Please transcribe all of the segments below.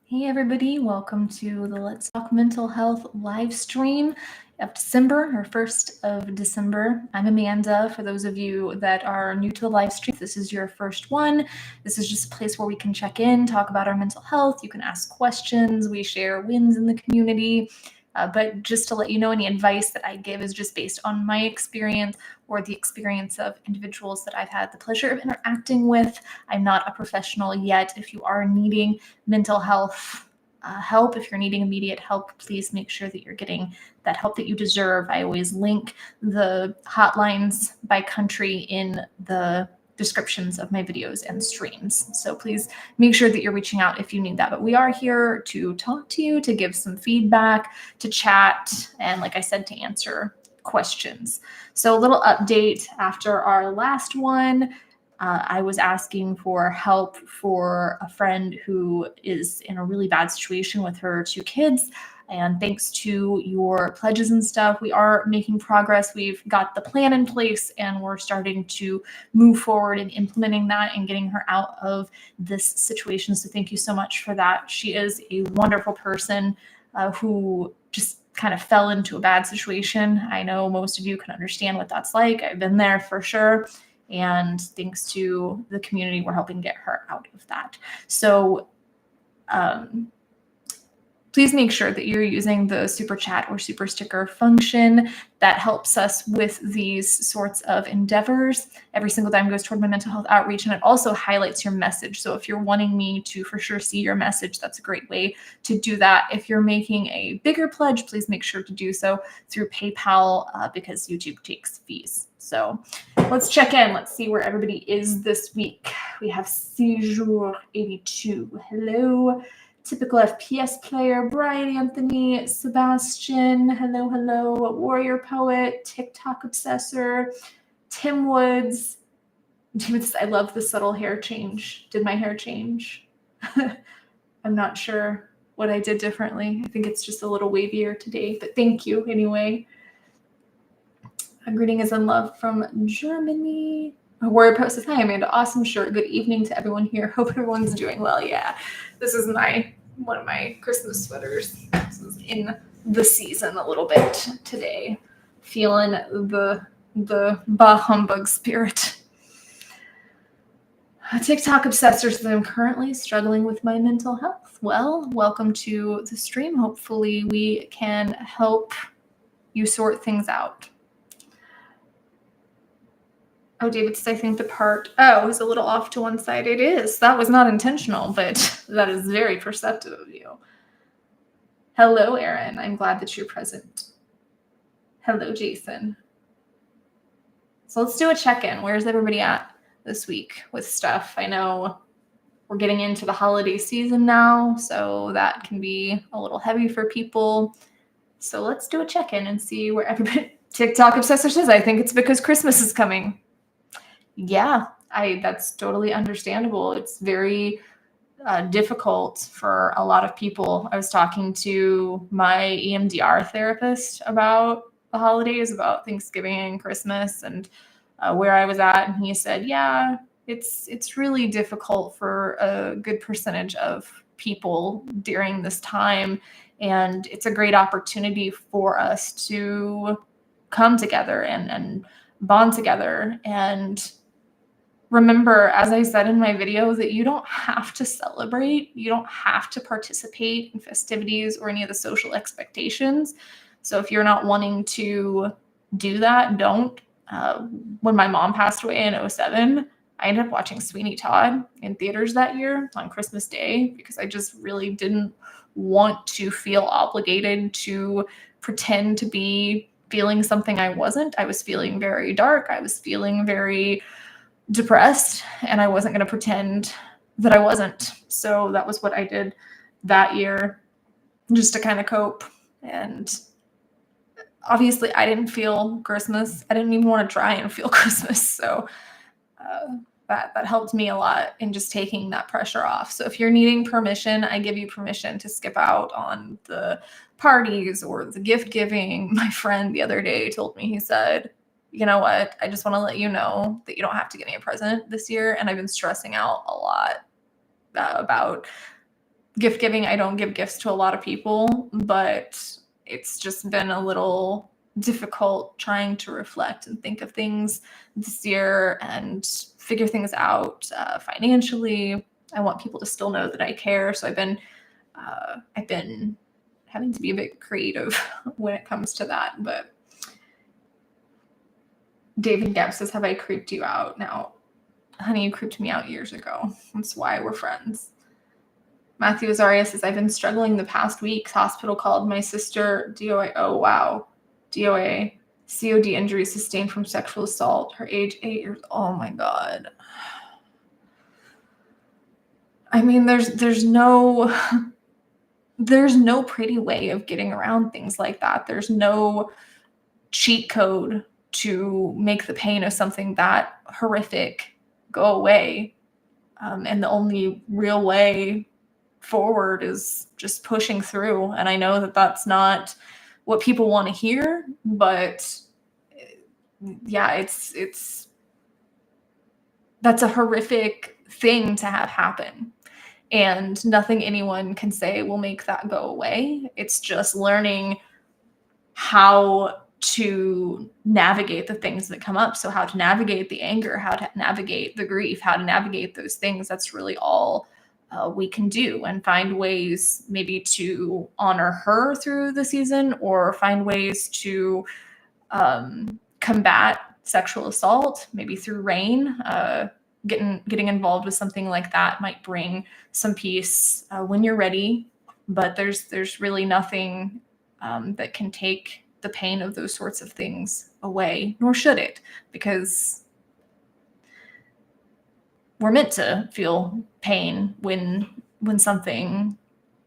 Hey everybody, welcome to the Let's Talk Mental Health live stream of December, or 1st of December. I'm Amanda. For those of you that are new to the live stream, if this is your first one. This is just a place where we can check in, talk about our mental health. You can ask questions. We share wins in the community. But just to let you know, any advice that I give is just based on my experience or the experience of individuals that I've had the pleasure of interacting with. I'm not a professional yet. If you are needing mental health help, if you're needing immediate help, please make sure that you're getting that help that you deserve. I always link the hotlines by country in the descriptions of my videos and streams. So please make sure that you're reaching out if you need that. But we are here to talk to you, to give some feedback, to chat, and like I said, to answer questions. So a little update after our last one. I was asking for help for a friend who is in a really bad situation with her 2 kids. And thanks to your pledges and stuff, we are making progress. We've got the plan in place and we're starting to move forward in implementing that and getting her out of this situation. So thank you so much for that. She is a wonderful person who just kind of fell into a bad situation. I know most of you can understand what that's like. I've been there for sure. And thanks to the community, we're helping get her out of that. So please make sure that you're using the super chat or super sticker function. That helps us with these sorts of endeavors. Every single dime goes toward my mental health outreach, and it also highlights your message. So if you're wanting me to for sure see your message, that's a great way to do that. If you're making a bigger pledge, please make sure to do so through PayPal because YouTube takes fees. So let's check in. Let's see where everybody is this week. We have Sejour 82. Hello. Typical FPS player, Brian Anthony, Sebastian, hello, Warrior Poet, TikTok Obsessor, Tim Woods. I love the subtle hair change. Did my hair change? I'm not sure what I did differently. I think it's just a little wavier today, but thank you anyway. A greeting is in love from Germany. A Warrior Poet says, hi, Amanda. Awesome shirt. Good evening to everyone here. Hope everyone's doing well. Yeah, this is one of my Christmas sweaters. This is in the season a little bit today. Feeling the bah humbug spirit. TikTok obsessor says, I'm currently struggling with my mental health. Well, welcome to the stream. Hopefully we can help you sort things out. Oh, David says, I think the part, is a little off to one side. It is. That was not intentional, but that is very perceptive of you. Hello, Erin. I'm glad that you're present. Hello, Jason. So let's do a check-in. Where's everybody at this week with stuff? I know we're getting into the holiday season now, so that can be a little heavy for people. So let's do a check-in and see where everybody... TikTok obsessor says, I think it's because Christmas is coming. Yeah, that's totally understandable. It's very difficult for a lot of people. I was talking to my EMDR therapist about the holidays, about Thanksgiving and Christmas, and where I was at, and he said, yeah, it's really difficult for a good percentage of people during this time, and it's a great opportunity for us to come together and bond together and remember, as I said in my video, that you don't have to celebrate. You don't have to participate in festivities or any of the social expectations. So if you're not wanting to do that, don't. When my mom passed away in 2007, I ended up watching Sweeney Todd in theaters that year on Christmas Day because I just really didn't want to feel obligated to pretend to be feeling something I wasn't. I was feeling very dark. I was feeling very depressed, and I wasn't going to pretend that I wasn't. So that was what I did that year just to kind of cope. And obviously I didn't feel Christmas. I didn't even want to try and feel Christmas. So that helped me a lot in just taking that pressure off. So if you're needing permission, I give you permission to skip out on the parties or the gift giving. My friend the other day told me, he said, you know what, I just want to let you know that you don't have to get me a present this year. And I've been stressing out a lot about gift giving. I don't give gifts to a lot of people, but it's just been a little difficult trying to reflect and think of things this year and figure things out financially. I want people to still know that I care. So I've been having to be a bit creative when it comes to that. But David Gabb says, have I creeped you out? Now, honey, you creeped me out years ago. That's why we're friends. Matthew Azaria says, I've been struggling the past weeks. Hospital called my sister DOA. Oh, wow. DOA. COD injury sustained from sexual assault. Her age 8 years. Oh, my God. I mean, there's no pretty way of getting around things like that. There's no cheat code to make the pain of something that horrific go away. And the only real way forward is just pushing through. And I know that that's not what people want to hear, but yeah, that's a horrific thing to have happen. And nothing anyone can say will make that go away. It's just learning how to navigate the things that come up. So how to navigate the anger, how to navigate the grief, how to navigate those things. That's really all we can do, and find ways maybe to honor her through the season, or find ways to combat sexual assault, maybe through RAIN. Getting involved with something like that might bring some peace when you're ready. But there's really nothing that can take the pain of those sorts of things away, nor should it, because we're meant to feel pain when something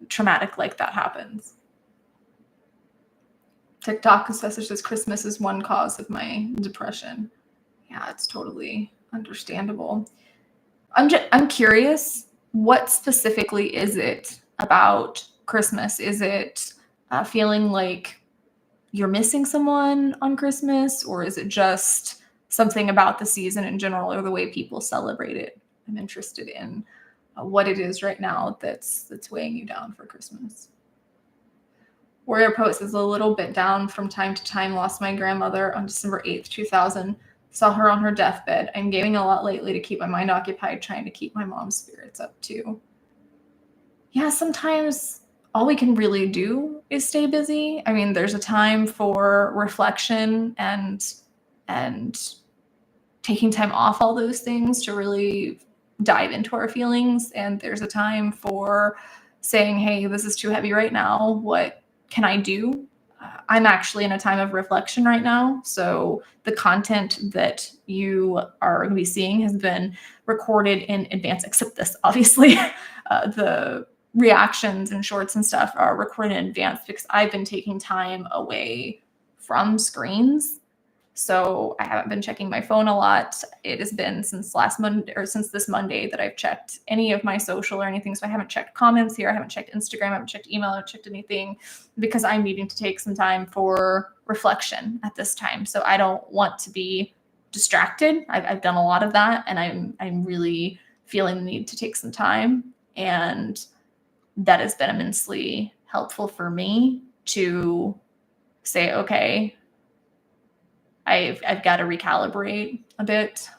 traumatic like that happens. TikTok assessor says Christmas is one cause of my depression. Yeah, it's totally understandable. I'm curious, what specifically is it about Christmas? Is it feeling like you're missing someone on Christmas, or is it just something about the season in general, or the way people celebrate it? I'm interested in what it is right now that's weighing you down for Christmas. Warrior Post is a little bit down from time to time. Lost my grandmother on December 8th, 2000. Saw her on her deathbed. I'm gaming a lot lately to keep my mind occupied, trying to keep my mom's spirits up too. Yeah, sometimes all we can really do is stay busy. I mean, there's a time for reflection and taking time off all those things to really dive into our feelings. And there's a time for saying, hey, this is too heavy right now. What can I do? I'm actually in a time of reflection right now. So the content that you are going to be seeing has been recorded in advance, except this, obviously. The reactions and shorts and stuff are recorded in advance because I've been taking time away from screens. So I haven't been checking my phone a lot. It has been since last Monday, or since this Monday, that I've checked any of my social or anything. So I haven't checked comments here. I haven't checked Instagram. I haven't checked email. I haven't checked anything, because I'm needing to take some time for reflection at this time. So I don't want to be distracted. I've done a lot of that, and I'm really feeling the need to take some time. And that has been immensely helpful for me to say, okay, I've got to recalibrate a bit.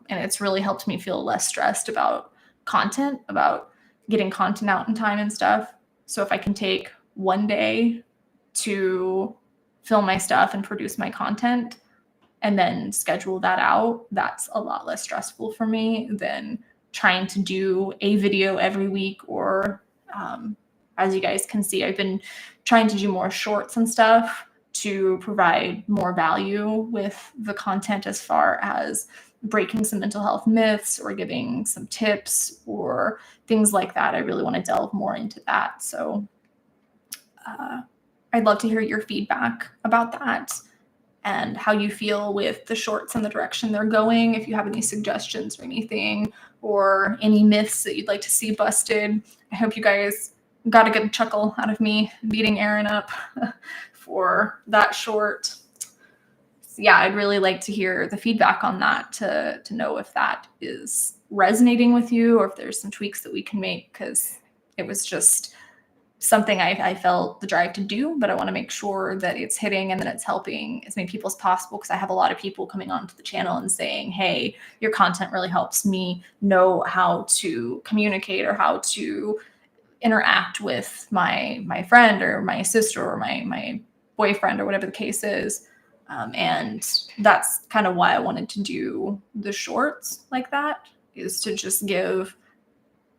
And it's really helped me feel less stressed about content, about getting content out in time and stuff. So if I can take one day to film my stuff and produce my content and then schedule that out, that's a lot less stressful for me than trying to do a video every week. Or as you guys can see, I've been trying to do more shorts and stuff to provide more value with the content, as far as breaking some mental health myths or giving some tips or things like that. I really want to delve more into that. So I'd love to hear your feedback about that and how you feel with the shorts and the direction they're going. If you have any suggestions or anything, or any myths that you'd like to see busted. I hope you guys got a good chuckle out of me beating Erin up for that short. So yeah, I'd really like to hear the feedback on that to know if that is resonating with you, or if there's some tweaks that we can make, because It was just something I felt the drive to do, but I want to make sure that it's hitting and that it's helping as many people as possible, because I have a lot of people coming onto the channel and saying, hey, your content really helps me know how to communicate or how to interact with my friend or my sister or my boyfriend or whatever the case is. And that's kind of why I wanted to do the shorts like that, is to just give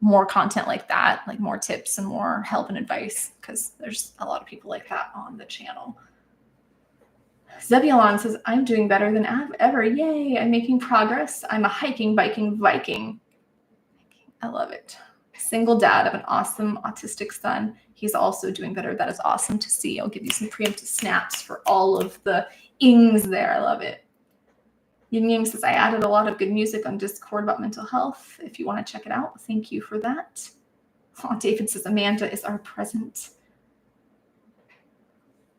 more content like that, like more tips and more help and advice, because there's a lot of people like that on the channel. Zebulon says, I'm doing better than ever. Yay, I'm making progress. I'm a hiking, biking Viking. I love it. Single dad of an awesome autistic son. He's also doing better. That is awesome to see. I'll give you some preemptive snaps for all of the ings there. I love it. Yin Yang says, I added a lot of good music on Discord about mental health. If you want to check it out, thank you for that. Oh, David says, Amanda is our present.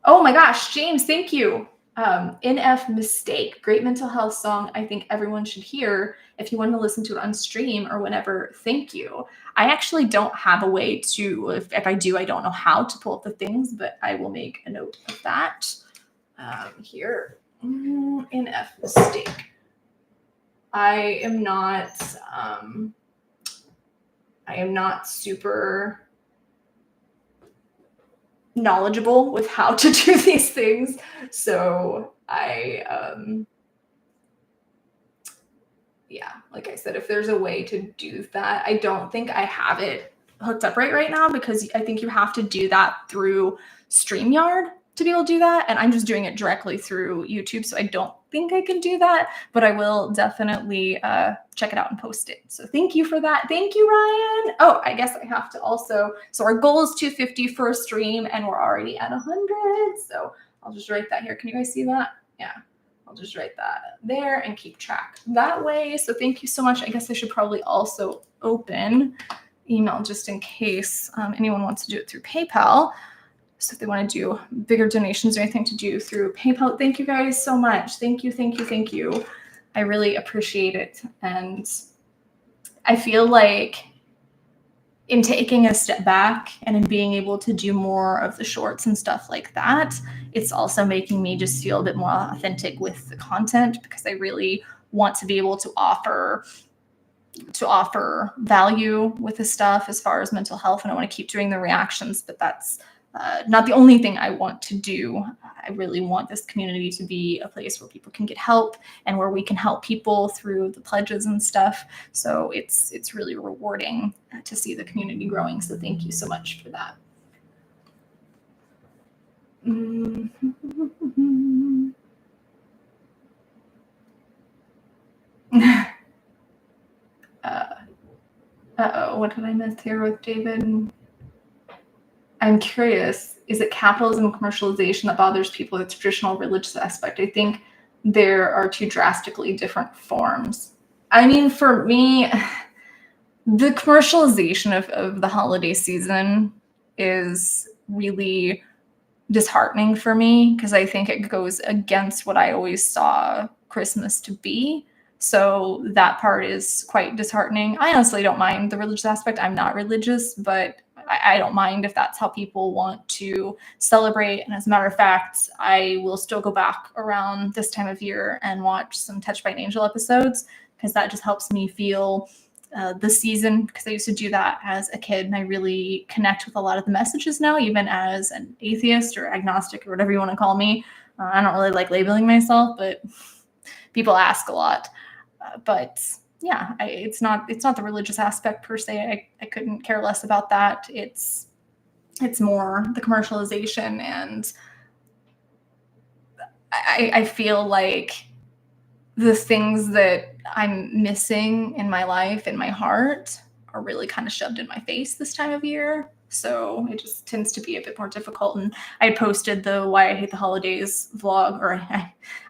Oh my gosh, James, thank you. NF Mistake, great mental health song. I think everyone should hear. If you want to listen to it on stream or whenever, thank you. I actually don't have a way to, if I do, I don't know how to pull up the things, but I will make a note of that. Here, NF Mistake. I am not super knowledgeable with how to do these things, so yeah, like I said, if there's a way to do that, I don't think I have it hooked up right now, because I think you have to do that through StreamYard to be able to do that, and I'm just doing it directly through YouTube, so I don't think I can do that, but I will definitely check it out and post it. So thank you for that. Thank you, Ryan. Oh, I guess I have to also, so our goal is 250 for a stream, and we're already at 100, so I'll just write that here. Can you guys see that? Yeah, I'll just write that there and keep track that way. So thank you so much. I guess I should probably also open email just in case anyone wants to do it through PayPal. So if they want to do bigger donations or anything to do through PayPal, thank you guys so much. Thank you, thank you, thank you. I really appreciate it. And I feel like in taking a step back and in being able to do more of the shorts and stuff like that, it's also making me just feel a bit more authentic with the content, because I really want to be able to offer value with this stuff as far as mental health. And I want to keep doing the reactions, but that's not the only thing I want to do. I really want this community to be a place where people can get help and where we can help people through the pledges and stuff. So it's really rewarding to see the community growing. So thank you so much for that. Uh-oh, what did I miss here with David? I'm curious, is it capitalism and commercialization that bothers people, the traditional religious aspect? I think there are two drastically different forms. I mean, for me, the commercialization of the holiday season is really disheartening for me, because I think it goes against what I always saw Christmas to be. So that part is quite disheartening. I honestly don't mind the religious aspect. I'm not religious, but I don't mind if that's how people want to celebrate. And as a matter of fact, I will still go back around this time of year and watch some Touched by an Angel episodes, because that just helps me feel the season, because I used to do that as a kid, and I really connect with a lot of the messages now, even as an atheist or agnostic or whatever you want to call me. I don't really like labeling myself, but people ask a lot. But yeah, it's not the religious aspect per se. I couldn't care less about that. It's more the commercialization, and I feel like the things that I'm missing in my life, in my heart, are really kind of shoved in my face this time of year. So it just tends to be a bit more difficult. And I posted the Why I Hate the Holidays vlog, or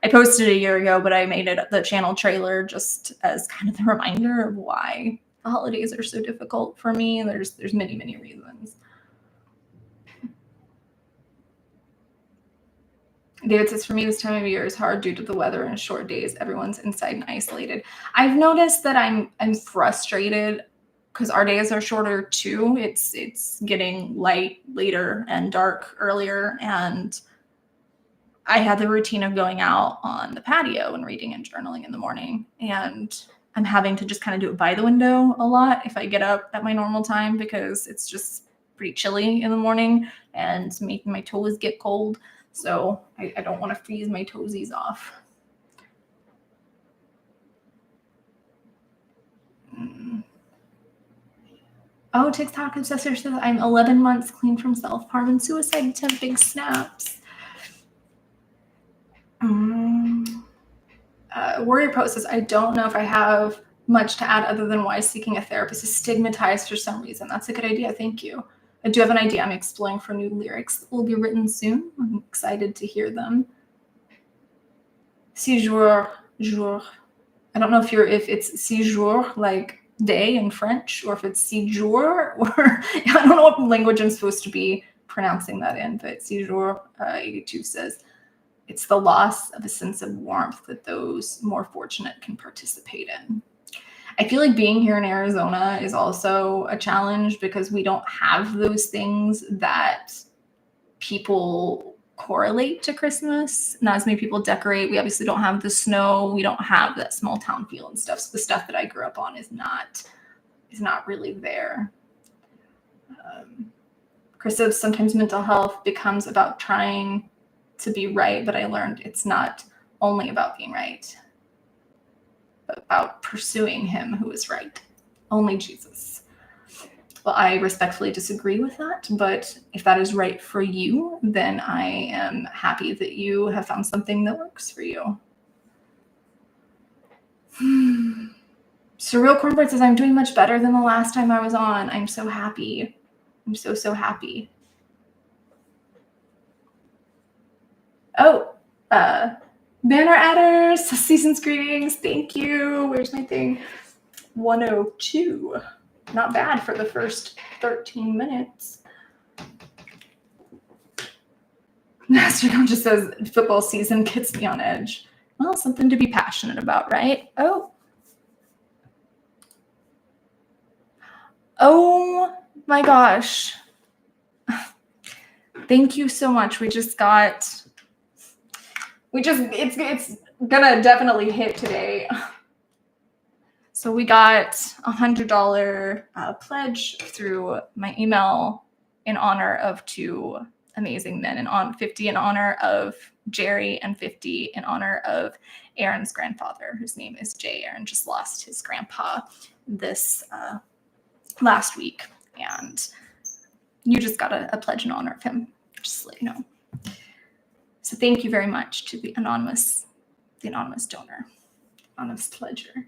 I posted it a year ago, but I made it the channel trailer just as kind of the reminder of why the holidays are so difficult for me. And there's many, many reasons. David says, for me, this time of year is hard due to the weather and short days. Everyone's inside and isolated. I've noticed that I'm frustrated because our days are shorter too. It's getting light later and dark earlier, and I had the routine of going out on the patio and reading and journaling in the morning, and I'm having to just kind of do it by the window a lot if I get up at my normal time, because it's just pretty chilly in the morning and making my toes get cold. So I don't want to freeze my toesies off. Oh, TikTok obsessor says I'm 11 months clean from self-harm and suicide, 10 big snaps. Warrior Post says, I don't know if I have much to add other than why seeking a therapist is stigmatized for some reason. That's a good idea. Thank you. I do have an idea I'm exploring for new lyrics that will be written soon. I'm excited to hear them. Séjour, jour. I don't know if it's séjour like day in French, or if it's séjour, or I don't know what language I'm supposed to be pronouncing that in, but séjour 82 says, it's the loss of a sense of warmth that those more fortunate can participate in. I feel like being here in Arizona is also a challenge because we don't have those things that people correlate to Christmas. Not as many people decorate. We obviously don't have the snow. We don't have that small town feel and stuff. So the stuff that I grew up on is not really there. Chris says sometimes mental health becomes about trying to be right, but I learned it's not only about being right, but about pursuing him who is right. Only Jesus. Well, I respectfully disagree with that, but if that is right for you, then I am happy that you have found something that works for you. Surreal Cornbread says, I'm doing much better than the last time I was on. I'm so happy. I'm so happy. Oh, banner adders, season's greetings. Thank you. Where's my thing? 102. Not bad for the first 13 minutes. Master just says football season gets me on edge. Well, something to be passionate about, right? Oh my gosh. Thank you so much. It's gonna definitely hit today. So we got $100 pledge through my email in honor of two amazing men, and on 50 in honor of Jerry and 50 in honor of Aaron's grandfather, whose name is Jay. Aaron just lost his grandpa this last week, and you just got a pledge in honor of him, just to let you know. So thank you very much to the anonymous donor, anonymous pledger.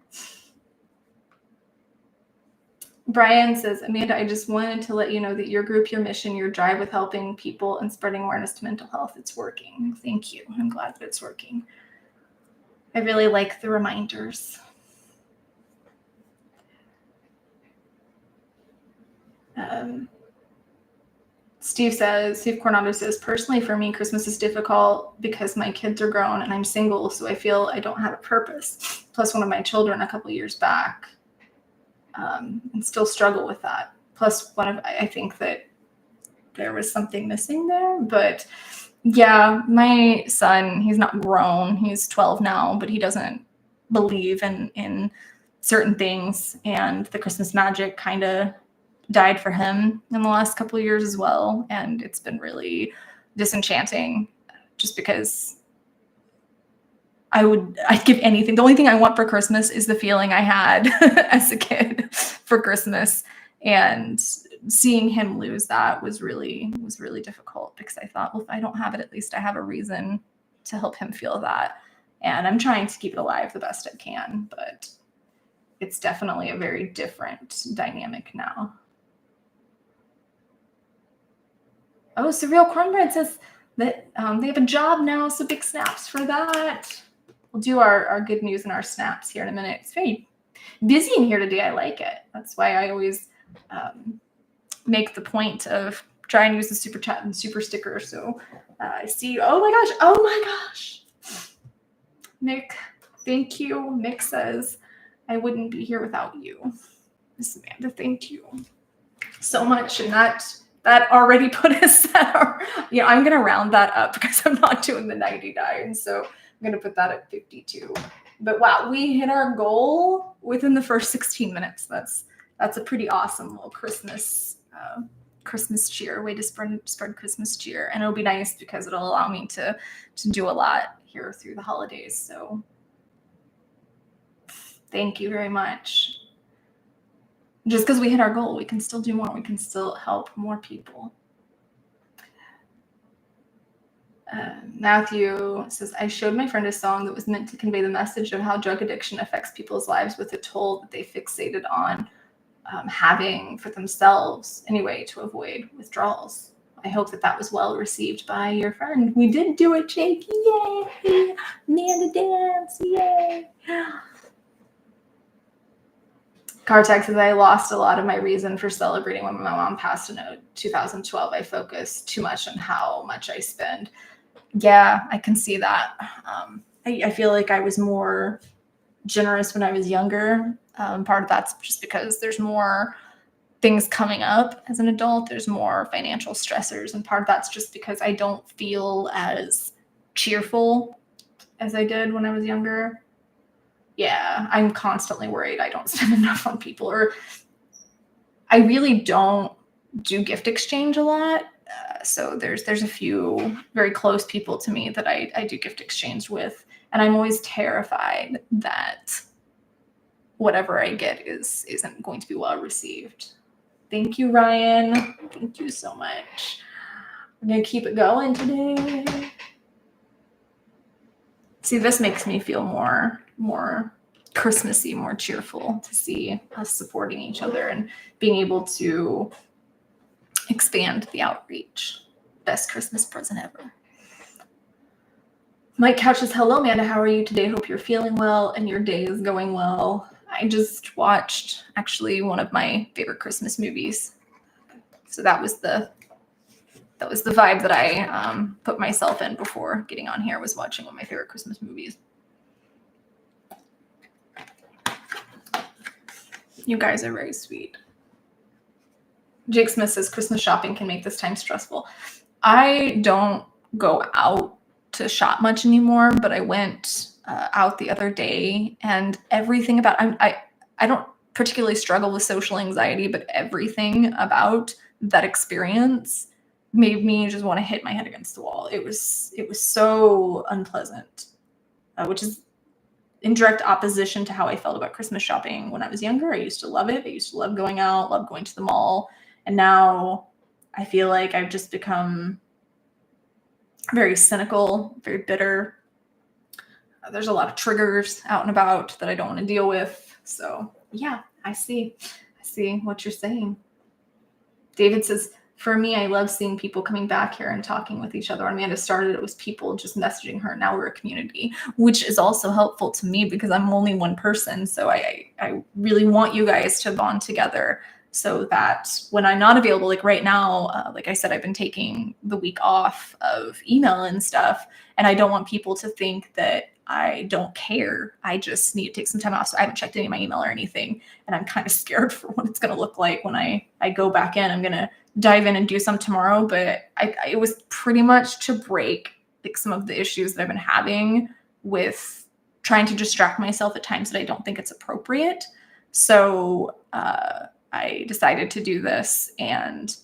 Brian says, Amanda, I just wanted to let you know that your group, your mission, your drive with helping people and spreading awareness to mental health, it's working. Thank you. I'm glad that it's working. I really like the reminders. Steve Coronado says, personally for me, Christmas is difficult because my kids are grown and I'm single, so I feel I don't have a purpose. Plus one of my children a couple years back, and still struggle with that. Plus I think that there was something missing there, but yeah, my son, he's not grown. He's 12 now, but he doesn't believe in certain things, and the Christmas magic kind of died for him in the last couple of years as well. And it's been really disenchanting just because I'd give anything. The only thing I want for Christmas is the feeling I had as a kid for Christmas. And seeing him lose that was really difficult, because I thought, well, if I don't have it, at least I have a reason to help him feel that. And I'm trying to keep it alive the best I can, but it's definitely a very different dynamic now. Oh, Surreal Cornbread says that they have a job now, so big snaps for that. We'll do our good news and our snaps here in a minute. It's very busy in here today. I like it. That's why I always make the point of trying to use the super chat and super sticker. So I see, oh my gosh. Nick, thank you. Nick says, I wouldn't be here without you. Miss Amanda, thank you so much. And that already put us at our, I'm going to round that up because I'm not doing the 99. So I'm going to put that at 52. But wow, we hit our goal within the first 16 minutes. That's a pretty awesome little Christmas cheer, way to spread Christmas cheer. And it'll be nice because it'll allow me to do a lot here through the holidays. So thank you very much. Just because we hit our goal, we can still do more. We can still help more people. Matthew says, I showed my friend a song that was meant to convey the message of how drug addiction affects people's lives with a toll that they fixated on having for themselves anyway to avoid withdrawals. I hope that was well received by your friend. We did do it, Jake. Yay! Amanda dance. Yay! Cartex says, I lost a lot of my reason for celebrating when my mom passed in 2012. I focused too much on how much I spend. Yeah, I can see that. I feel like I was more generous when I was younger. Part of that's just because there's more things coming up as an adult. There's more financial stressors. And part of that's just because I don't feel as cheerful as I did when I was younger. Yeah, I'm constantly worried I don't spend enough on people, or I really don't do gift exchange a lot. So there's a few very close people to me that I do gift exchange with, and I'm always terrified that whatever I get isn't going to be well received. Thank you, Ryan. Thank you so much. I'm gonna keep it going today. See, this makes me feel more Christmassy, more cheerful to see us supporting each other and being able to expand the outreach. Best Christmas present ever. Mike Couch says, hello, Amanda. How are you today? Hope you're feeling well and your day is going well. I just watched actually one of my favorite Christmas movies. So that was the vibe that I put myself in before getting on here, was watching one of my favorite Christmas movies. You guys are very sweet. Jake Smith says, Christmas shopping can make this time stressful. I don't go out to shop much anymore, but I went out the other day, and everything about, I don't particularly struggle with social anxiety, but everything about that experience made me just want to hit my head against the wall. It was so unpleasant, which is in direct opposition to how I felt about Christmas shopping when I was younger. I used to love it. I used to love going out, love going to the mall. And now I feel like I've just become very cynical, very bitter. There's a lot of triggers out and about that I don't want to deal with. So yeah, I see what you're saying. David says, for me, I love seeing people coming back here and talking with each other. When Amanda started, it was people just messaging her. Now we're a community, which is also helpful to me because I'm only one person. So I really want you guys to bond together so that when I'm not available, like right now, like I said, I've been taking the week off of email and stuff, and I don't want people to think that I don't care. I just need to take some time off. So I haven't checked any of my email or anything, and I'm kind of scared for what it's going to look like when I go back in. I'm going to dive in and do some tomorrow, but it was pretty much to break like some of the issues that I've been having with trying to distract myself at times that I don't think it's appropriate. So I decided to do this, and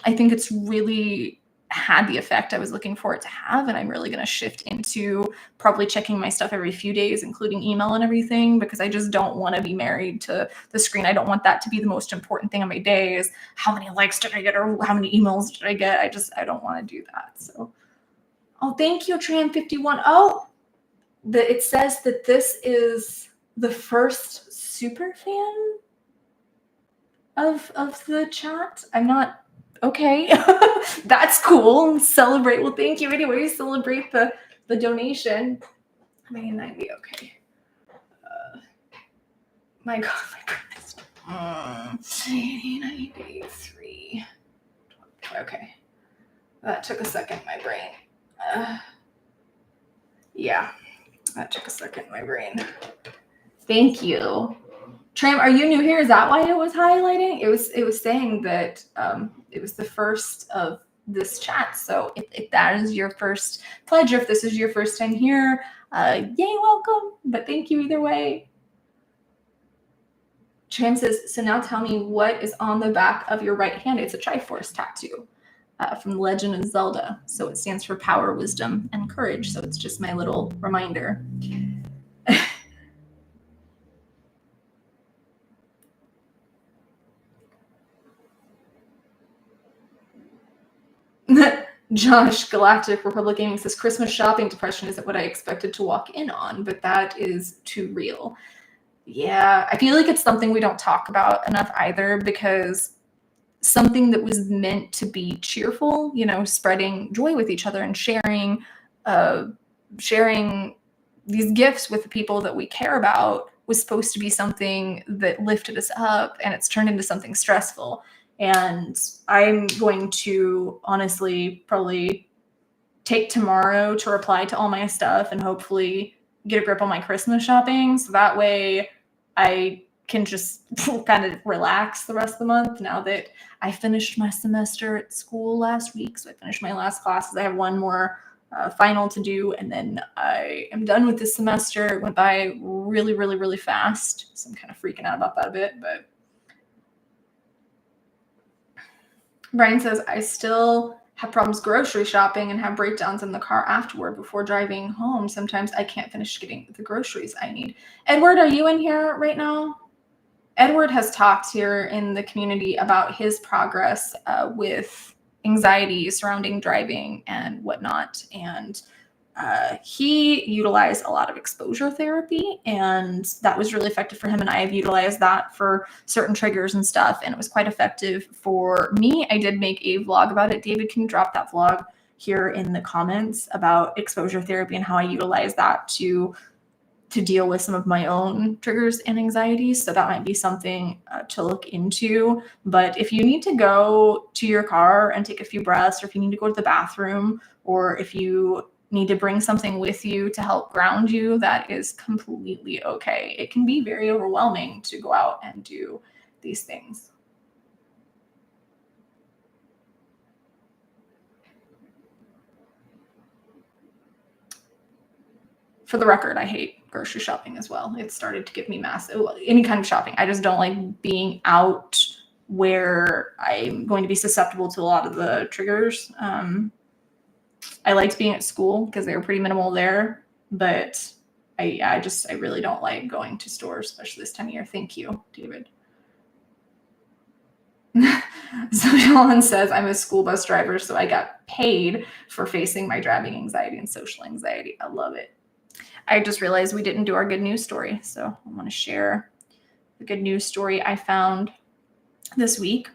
I think it's really had the effect I was looking for it to have. And I'm really going to shift into probably checking my stuff every few days, including email and everything, because I just don't want to be married to the screen. I don't want that to be the most important thing on my day is how many likes did I get or how many emails did I get. I don't want to do that. So, oh, thank you, Tram51. Oh, it says that this is the first super fan of the chat. I'm not okay. That's cool. Celebrate. Well, thank you anyway. Celebrate the donation. I mean, 90. Okay. My God, my goodness. 93. Okay. That took a second, my brain. Yeah, that took a second, my brain. Thank you. Tram, are you new here? Is that why it was highlighting? It was saying that it was the first of this chat. So if that is your first pledge, or if this is your first time here, yay, welcome. But thank you either way. Tram says, so now tell me what is on the back of your right hand. It's a Triforce tattoo from The Legend of Zelda. So it stands for power, wisdom, and courage. So it's just my little reminder. Josh, Galactic Republic Gaming says, Christmas shopping depression isn't what I expected to walk in on, but that is too real. Yeah, I feel like it's something we don't talk about enough either, because something that was meant to be cheerful, you know, spreading joy with each other and sharing these gifts with the people that we care about, was supposed to be something that lifted us up, and it's turned into something stressful. And I'm going to honestly probably take tomorrow to reply to all my stuff and hopefully get a grip on my Christmas shopping. So that way I can just kind of relax the rest of the month now that I finished my semester at school last week. So I finished my last classes. I have one more final to do, and then I am done with this semester. It went by really, really, really fast. So I'm kind of freaking out about that a bit, but Brian says, I still have problems grocery shopping and have breakdowns in the car afterward before driving home. Sometimes I can't finish getting the groceries I need. Edward, are you in here right now? Edward has talked here in the community about his progress with anxiety surrounding driving and whatnot. And he utilized a lot of exposure therapy, and that was really effective for him. And I have utilized that for certain triggers and stuff, and it was quite effective for me. I did make a vlog about it. David, can you drop that vlog here in the comments about exposure therapy and how I utilize that to deal with some of my own triggers and anxieties? So that might be something to look into. But if you need to go to your car and take a few breaths, or if you need to go to the bathroom, or if you need to bring something with you to help ground you, that is completely okay. It can be very overwhelming to go out and do these things. For the record, I hate grocery shopping as well. It started to give me any kind of shopping. I just don't like being out where I'm going to be susceptible to a lot of the triggers. I liked being at school because they were pretty minimal there, but I really don't like going to stores, especially this time of year. Thank you, David. So John says, I'm a school bus driver, so I got paid for facing my driving anxiety and social anxiety. I love it. I just realized we didn't do our good news story, so I want to share the good news story I found this week.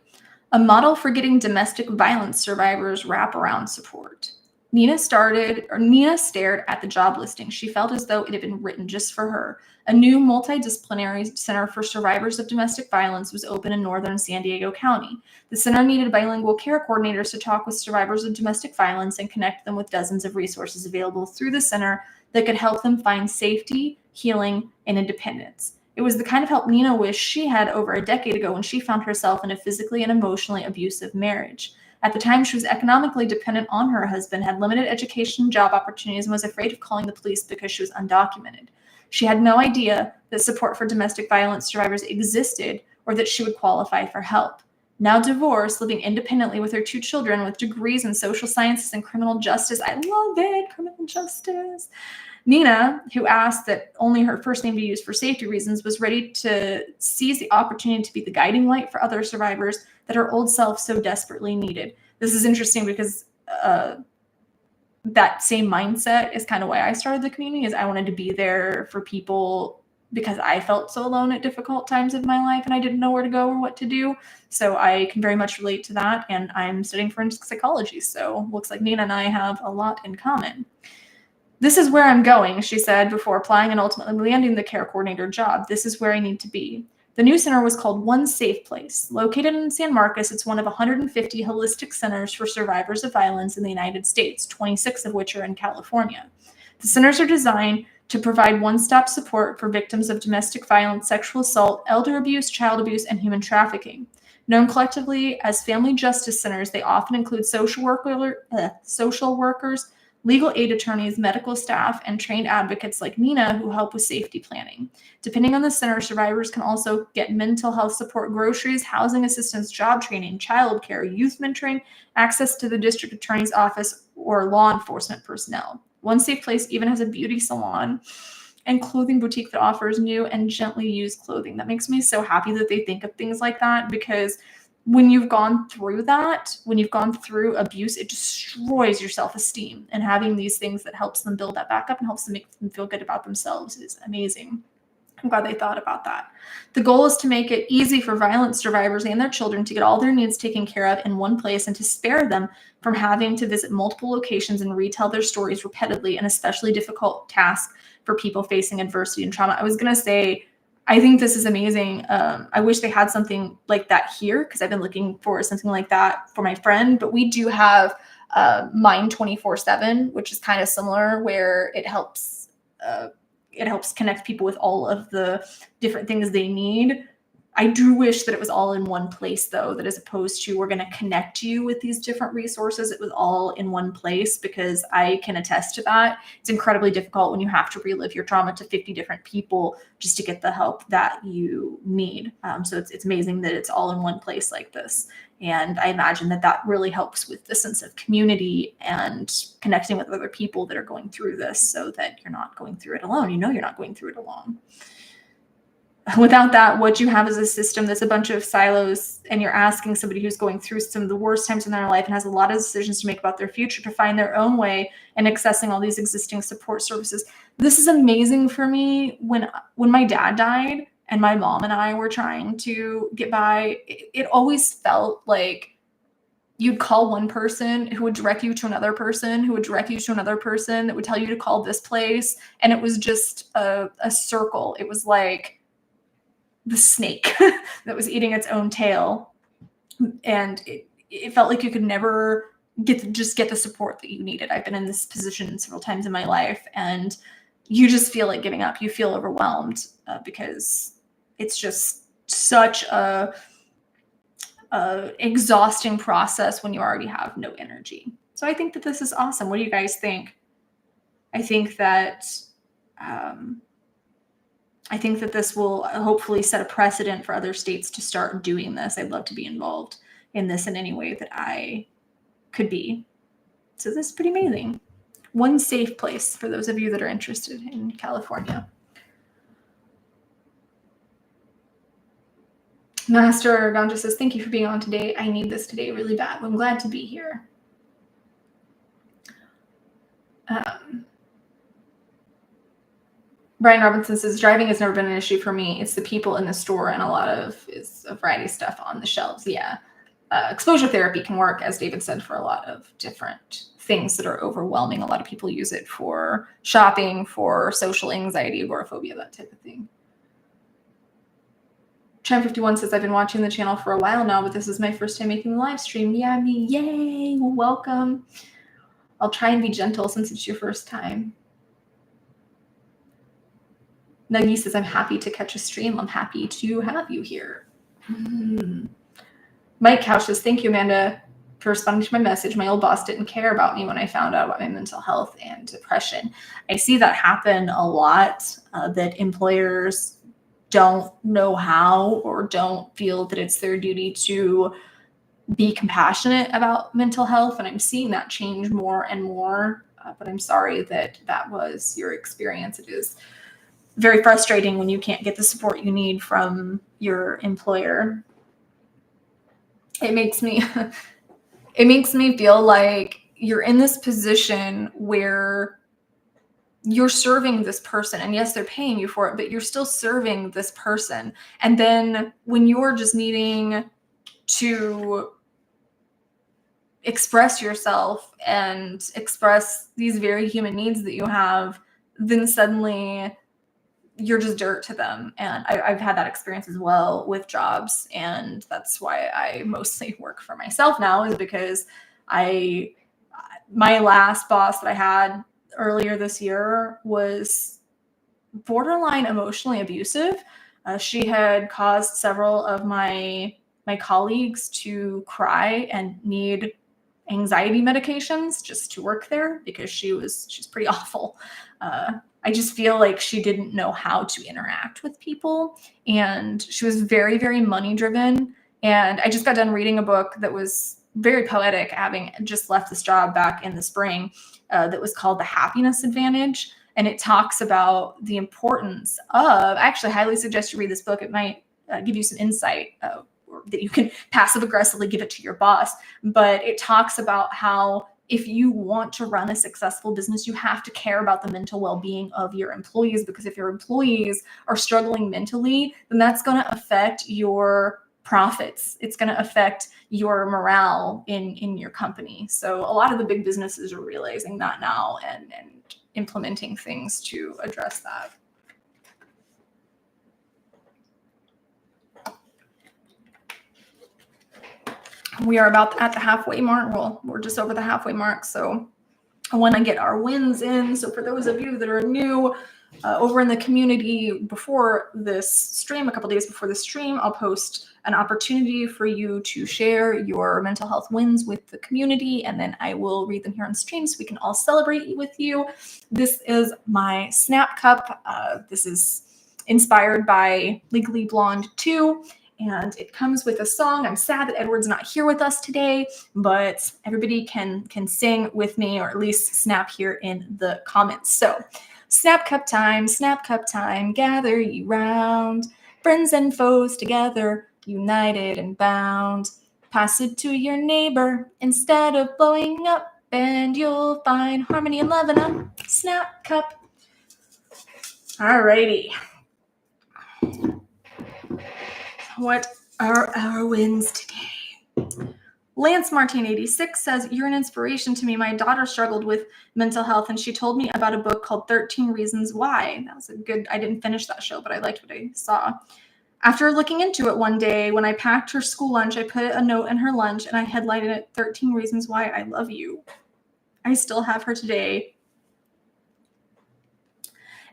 A model for getting domestic violence survivors wraparound support. Nina stared at the job listing. She felt as though it had been written just for her. A new multidisciplinary center for survivors of domestic violence was open in northern San Diego County. The center needed bilingual care coordinators to talk with survivors of domestic violence and connect them with dozens of resources available through the center that could help them find safety, healing, and independence. It was the kind of help Nina wished she had over a decade ago when she found herself in a physically and emotionally abusive marriage. At the time, she was economically dependent on her husband, had limited education and job opportunities, and was afraid of calling the police because she was undocumented. She had no idea that support for domestic violence survivors existed or that she would qualify for help. Now divorced, living independently with her 2 children with degrees in social sciences and criminal justice. I love it, criminal justice. Nina, who asked that only her first name be used for safety reasons, was ready to seize the opportunity to be the guiding light for other survivors that her old self so desperately needed. This is interesting because that same mindset is kind of why I started the community, is I wanted to be there for people because I felt so alone at difficult times of my life and I didn't know where to go or what to do. So I can very much relate to that, and I'm studying forensic psychology, so looks like Nina and I have a lot in common. This is where I'm going, she said before applying and ultimately landing the care coordinator job. This is where I need to be. The new center was called One Safe Place. Located in San Marcos, it's one of 150 holistic centers for survivors of violence in the United States, 26 of which are in California. The centers are designed to provide one-stop support for victims of domestic violence, sexual assault, elder abuse, child abuse, and human trafficking. Known collectively as family justice centers, they often include social workers, legal aid attorneys, medical staff, and trained advocates like Nina who help with safety planning. Depending on the center, survivors can also get mental health support, groceries, housing assistance, job training, childcare, youth mentoring, access to the district attorney's office, or law enforcement personnel. One safe place even has a beauty salon and clothing boutique that offers new and gently used clothing. That makes me so happy that they think of things like that, because when you've gone through that, when you've gone through abuse, it destroys your self-esteem. And having these things that helps them build that back up and helps them make them feel good about themselves is amazing. I'm glad they thought about that. The goal is to make it easy for violence survivors and their children to get all their needs taken care of in one place and to spare them from having to visit multiple locations and retell their stories repeatedly, an especially difficult task for people facing adversity and trauma. I was going to say, I think this is amazing. I wish they had something like that here, because I've been looking for something like that for my friend. But we do have Mind 24/7, which is kind of similar, where it helps connect people with all of the different things they need. I do wish that it was all in one place, though, that as opposed to we're going to connect you with these different resources, it was all in one place, because I can attest to that. It's incredibly difficult when you have to relive your trauma to 50 different people just to get the help that you need. So it's amazing that it's all in one place like this. And I imagine that that really helps with the sense of community and connecting with other people that are going through this, so that you're not going through it alone. You know you're not going through it alone. Without that, what you have is a system that's a bunch of silos, and you're asking somebody who's going through some of the worst times in their life and has a lot of decisions to make about their future to find their own way and accessing all these existing support services. This is amazing for me. When my dad died and my mom and I were trying to get by, it always felt like you'd call one person who would direct you to another person, who would direct you to another person that would tell you to call this place. And it was just a circle. It was like the snake that was eating its own tail. And it felt like you could never get the support that you needed. I've been in this position several times in my life, and you just feel like giving up. You feel overwhelmed because it's just such a exhausting process when you already have no energy. So I think that this is awesome. What do you guys think? I think that this will hopefully set a precedent for other states to start doing this. I'd love to be involved in this in any way that I could be. So this is pretty amazing. One safe place for those of you that are interested in California. Master Ganja says, thank you for being on today. I need this today really bad. I'm glad to be here. Brian Robinson says, driving has never been an issue for me. It's the people in the store and a variety of stuff on the shelves. Yeah. Exposure therapy can work, as David said, for a lot of different things that are overwhelming. A lot of people use it for shopping, for social anxiety, agoraphobia, that type of thing. Tram51 says, I've been watching the channel for a while now, but this is my first time making the live stream. Yeah, me. Yay. Well, welcome. I'll try and be gentle since it's your first time. Nuggy says, I'm happy to catch a stream. I'm happy to have you here. Mike Couch says, thank you, Amanda, for responding to my message. My old boss didn't care about me when I found out about my mental health and depression. I see that happen a lot, that employers don't know how or don't feel that it's their duty to be compassionate about mental health. And I'm seeing that change more and more. But I'm sorry that that was your experience. It is very frustrating when you can't get the support you need from your employer. It makes me feel like you're in this position where you're serving this person, and yes, they're paying you for it, but you're still serving this person. And then when you're just needing to express yourself and express these very human needs that you have, then suddenly you're just dirt to them. And I've had that experience as well with jobs. And that's why I mostly work for myself now, is because my last boss that I had earlier this year was borderline emotionally abusive. She had caused several of my colleagues to cry and need anxiety medications just to work there because she's pretty awful. I just feel like she didn't know how to interact with people, and she was very, very money driven. And I just got done reading a book that was very poetic, having just left this job back in the spring, that was called The Happiness Advantage. And it talks about the importance of, I actually highly suggest you read this book. It might give you some insight that you can passive aggressively give it to your boss. But it talks about how if you want to run a successful business, you have to care about the mental well-being of your employees, because if your employees are struggling mentally, then that's going to affect your profits. It's going to affect your morale in your company. So a lot of the big businesses are realizing that now and implementing things to address that. We are about at the halfway mark. Well, we're just over the halfway mark. So I want to get our wins in. So for those of you that are new over in the community, before this stream, a couple days before the stream, I'll post an opportunity for you to share your mental health wins with the community, and then I will read them here on stream so we can all celebrate with you. This is my Snap Cup. This is inspired by Legally Blonde 2. And it comes with a song. I'm sad that Edward's not here with us today, but everybody can sing with me, or at least snap here in the comments. So, snap cup time, gather ye round, friends and foes together, united and bound. Pass it to your neighbor instead of blowing up, and you'll find harmony and love in a snap cup. Alrighty. What are our wins today? Lance Martin 86 says, you're an inspiration to me. My daughter struggled with mental health, and she told me about a book called 13 Reasons Why. That was a good, I didn't finish that show, but I liked what I saw. After looking into it one day, when I packed her school lunch, I put a note in her lunch and I headlighted it, 13 Reasons Why I Love You. I still have her today.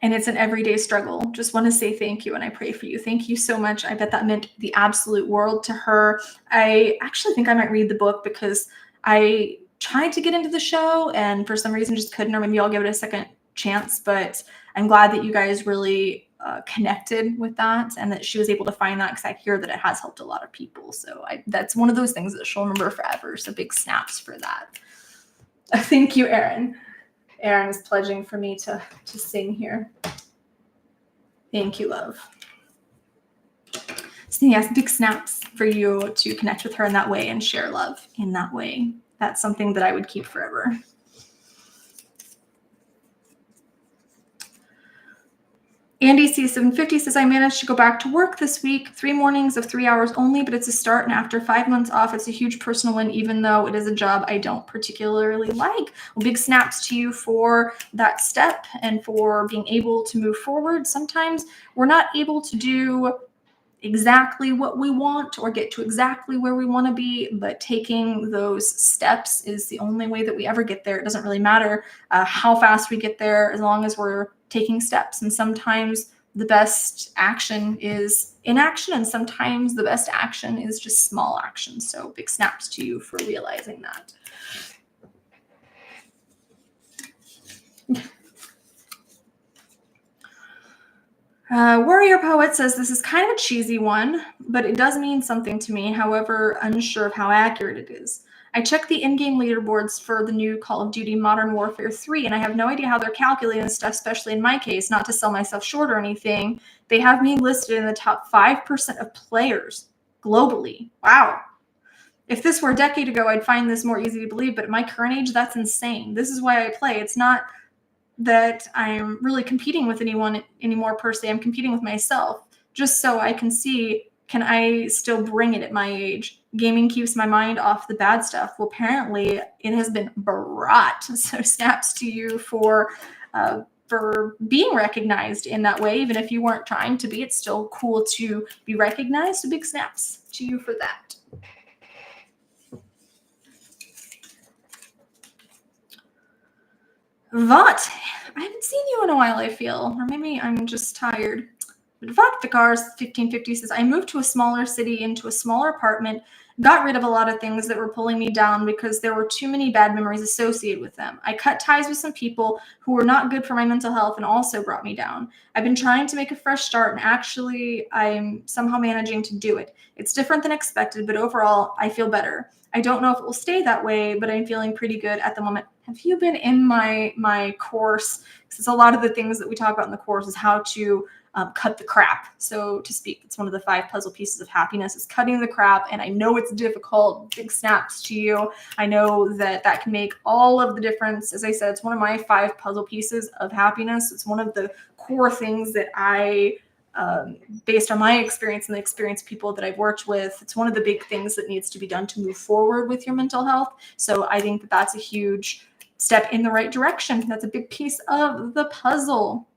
And it's an everyday struggle. Just want to say thank you, and I pray for you. Thank you so much. I bet that meant the absolute world to her. I actually think I might read the book because I tried to get into the show and for some reason just couldn't, or maybe I'll give it a second chance. But I'm glad that you guys really connected with that and that she was able to find that, because I hear that it has helped a lot of people. So that's one of those things that she'll remember forever. So big snaps for that. Thank you, Erin. Erin is pledging for me to sing here. Thank you, love. So yes, big snaps for you to connect with her in that way and share love in that way. That's something that I would keep forever. Andy C750 says, I managed to go back to work this week, 3 mornings of 3 hours only, but it's a start. And after 5 months off, it's a huge personal win, even though it is a job I don't particularly like. Well, big snaps to you for that step and for being able to move forward. Sometimes we're not able to do exactly what we want or get to exactly where we want to be, but taking those steps is the only way that we ever get there. It doesn't really matter how fast we get there, as long as we're taking steps. And sometimes the best action is inaction, and sometimes the best action is just small action. So big snaps to you for realizing that. Warrior Poet says, this is kind of a cheesy one, but it does mean something to me, however, unsure of how accurate it is. I checked the in-game leaderboards for the new Call of Duty Modern Warfare 3, and I have no idea how they're calculating stuff, especially in my case, not to sell myself short or anything. They have me listed in the top 5% of players globally. Wow. If this were a decade ago, I'd find this more easy to believe, but at my current age, that's insane. This is why I play. It's not that I'm really competing with anyone anymore per se. I'm competing with myself just so I can see, can I still bring it at my age? Gaming keeps my mind off the bad stuff. Well, apparently it has been brought. So snaps to you for being recognized in that way. Even if you weren't trying to be, it's still cool to be recognized. So big snaps to you for that. Vought, I haven't haven't seen you in a while, I feel. Or maybe I'm just tired. Cars 1550 says, I moved to a smaller city into a smaller apartment, got rid of a lot of things that were pulling me down because there were too many bad memories associated with them. I cut ties with some people who were not good for my mental health and also brought me down. I've been trying to make a fresh start, and actually I'm somehow managing to do it. It's different than expected, but overall I feel better. I don't know if it will stay that way, but I'm feeling pretty good at the moment. Have you been in my course? Because it's a lot of the things that we talk about in the course is how to cut the crap, so to speak. It's one of the 5 puzzle pieces of happiness is cutting the crap. And I know it's difficult. Big snaps to you. I know that can make all of the difference. As I said, it's one of my 5 puzzle pieces of happiness. It's one of the core things that I, based on my experience and the experience of people that I've worked with, it's one of the big things that needs to be done to move forward with your mental health. So I think that that's a huge step in the right direction. That's a big piece of the puzzle.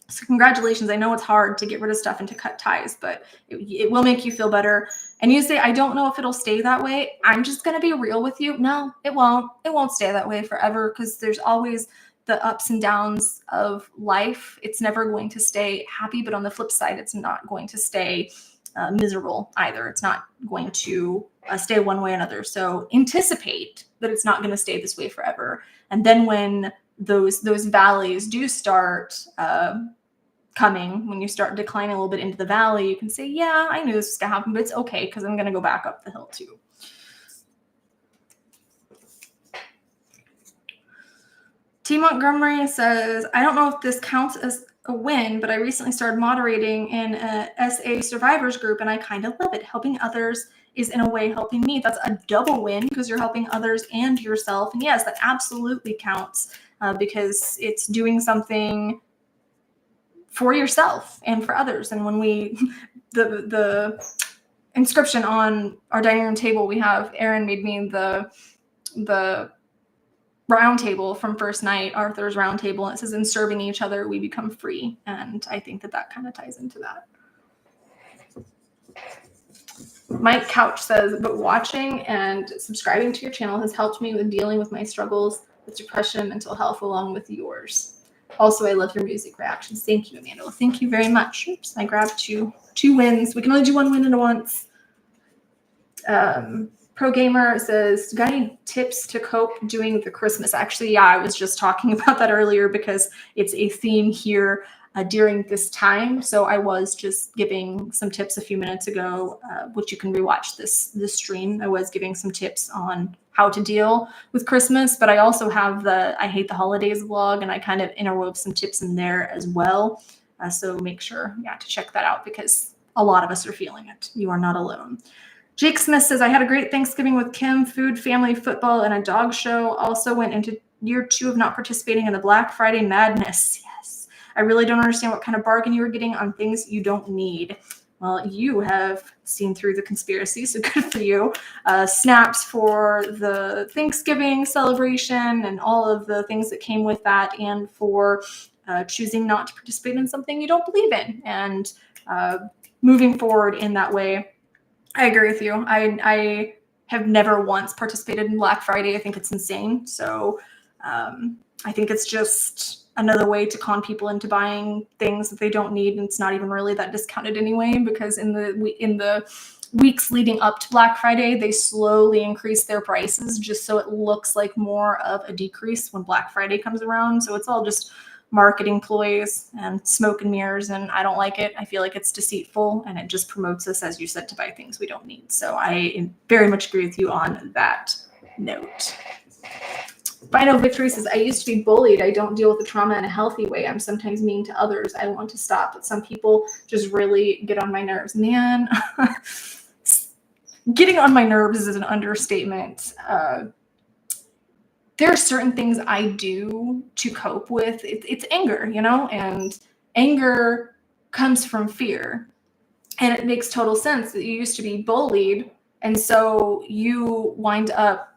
So congratulations. I know it's hard to get rid of stuff and to cut ties, but it will make you feel better. And you say, I don't know if it'll stay that way. I'm just going to be real with you. No, it won't. It won't stay that way forever, because there's always the ups and downs of life. It's never going to stay happy, but on the flip side, it's not going to stay miserable either. It's not going to stay one way or another. So anticipate that it's not going to stay this way forever. And then when those valleys do start coming, when you start declining a little bit into the valley, you can say, yeah, I knew this was going to happen, but it's okay, because I'm going to go back up the hill too. T. Montgomery says, I don't know if this counts as a win, but I recently started moderating in a SA survivors group, and I kind of love it. Helping others is in a way helping me. That's a double win, because you're helping others and yourself. And yes, that absolutely counts, because it's doing something for yourself and for others. And when we, the inscription on our dining room table, we have, Erin made me the round table from first night, Arthur's round table, and it says, in serving each other, we become free. And I think that kind of ties into that. Mike Couch says, but watching and subscribing to your channel has helped me with dealing with my struggles with depression and mental health, along with yours. Also, I love your music reactions. Thank you, Amanda. Well, thank you very much. Oops, I grabbed two wins. We can only do one win at once. Pro Gamer says, got any tips to cope doing the Christmas? Actually, yeah, I was just talking about that earlier, because it's a theme here during this time. So I was just giving some tips a few minutes ago, which you can rewatch this stream. I was giving some tips on how to deal with Christmas, but I also have the I Hate the Holidays vlog, and I kind of interwove some tips in there as well. So make sure, to check that out, because a lot of us are feeling it. You are not alone. Jake Smith says, I had a great Thanksgiving with Kim, food, family, football, and a dog show. Also went into year 2 of not participating in the Black Friday madness. Yes. I really don't understand what kind of bargain you were getting on things you don't need. Well, you have seen through the conspiracy, so good for you. Snaps for the Thanksgiving celebration and all of the things that came with that, and for choosing not to participate in something you don't believe in, and moving forward in that way. I agree with you. I have never once participated in Black Friday. I think it's insane. So I think it's just another way to con people into buying things that they don't need, and it's not even really that discounted anyway, because in the weeks leading up to Black Friday, they slowly increase their prices just so it looks like more of a decrease when Black Friday comes around. So it's all just marketing ploys and smoke and mirrors, and I don't like it. I feel like it's deceitful, and it just promotes us, as you said, to buy things we don't need. So I very much agree with you on that note. Final Victory says, I used to be bullied. I don't deal with the trauma in a healthy way. I'm sometimes mean to others. I want to stop, but some people just really get on my nerves. Man, getting on my nerves is an understatement. There are certain things I do to cope with. It's anger, and anger comes from fear. And it makes total sense that you used to be bullied, and so you wind up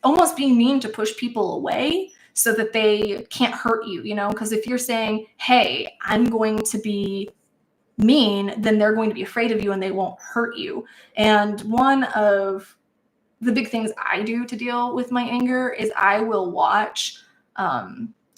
almost being mean to push people away so that they can't hurt you, because if you're saying, hey, I'm going to be mean, then they're going to be afraid of you and they won't hurt you. And one of the big things I do to deal with my anger is I will watch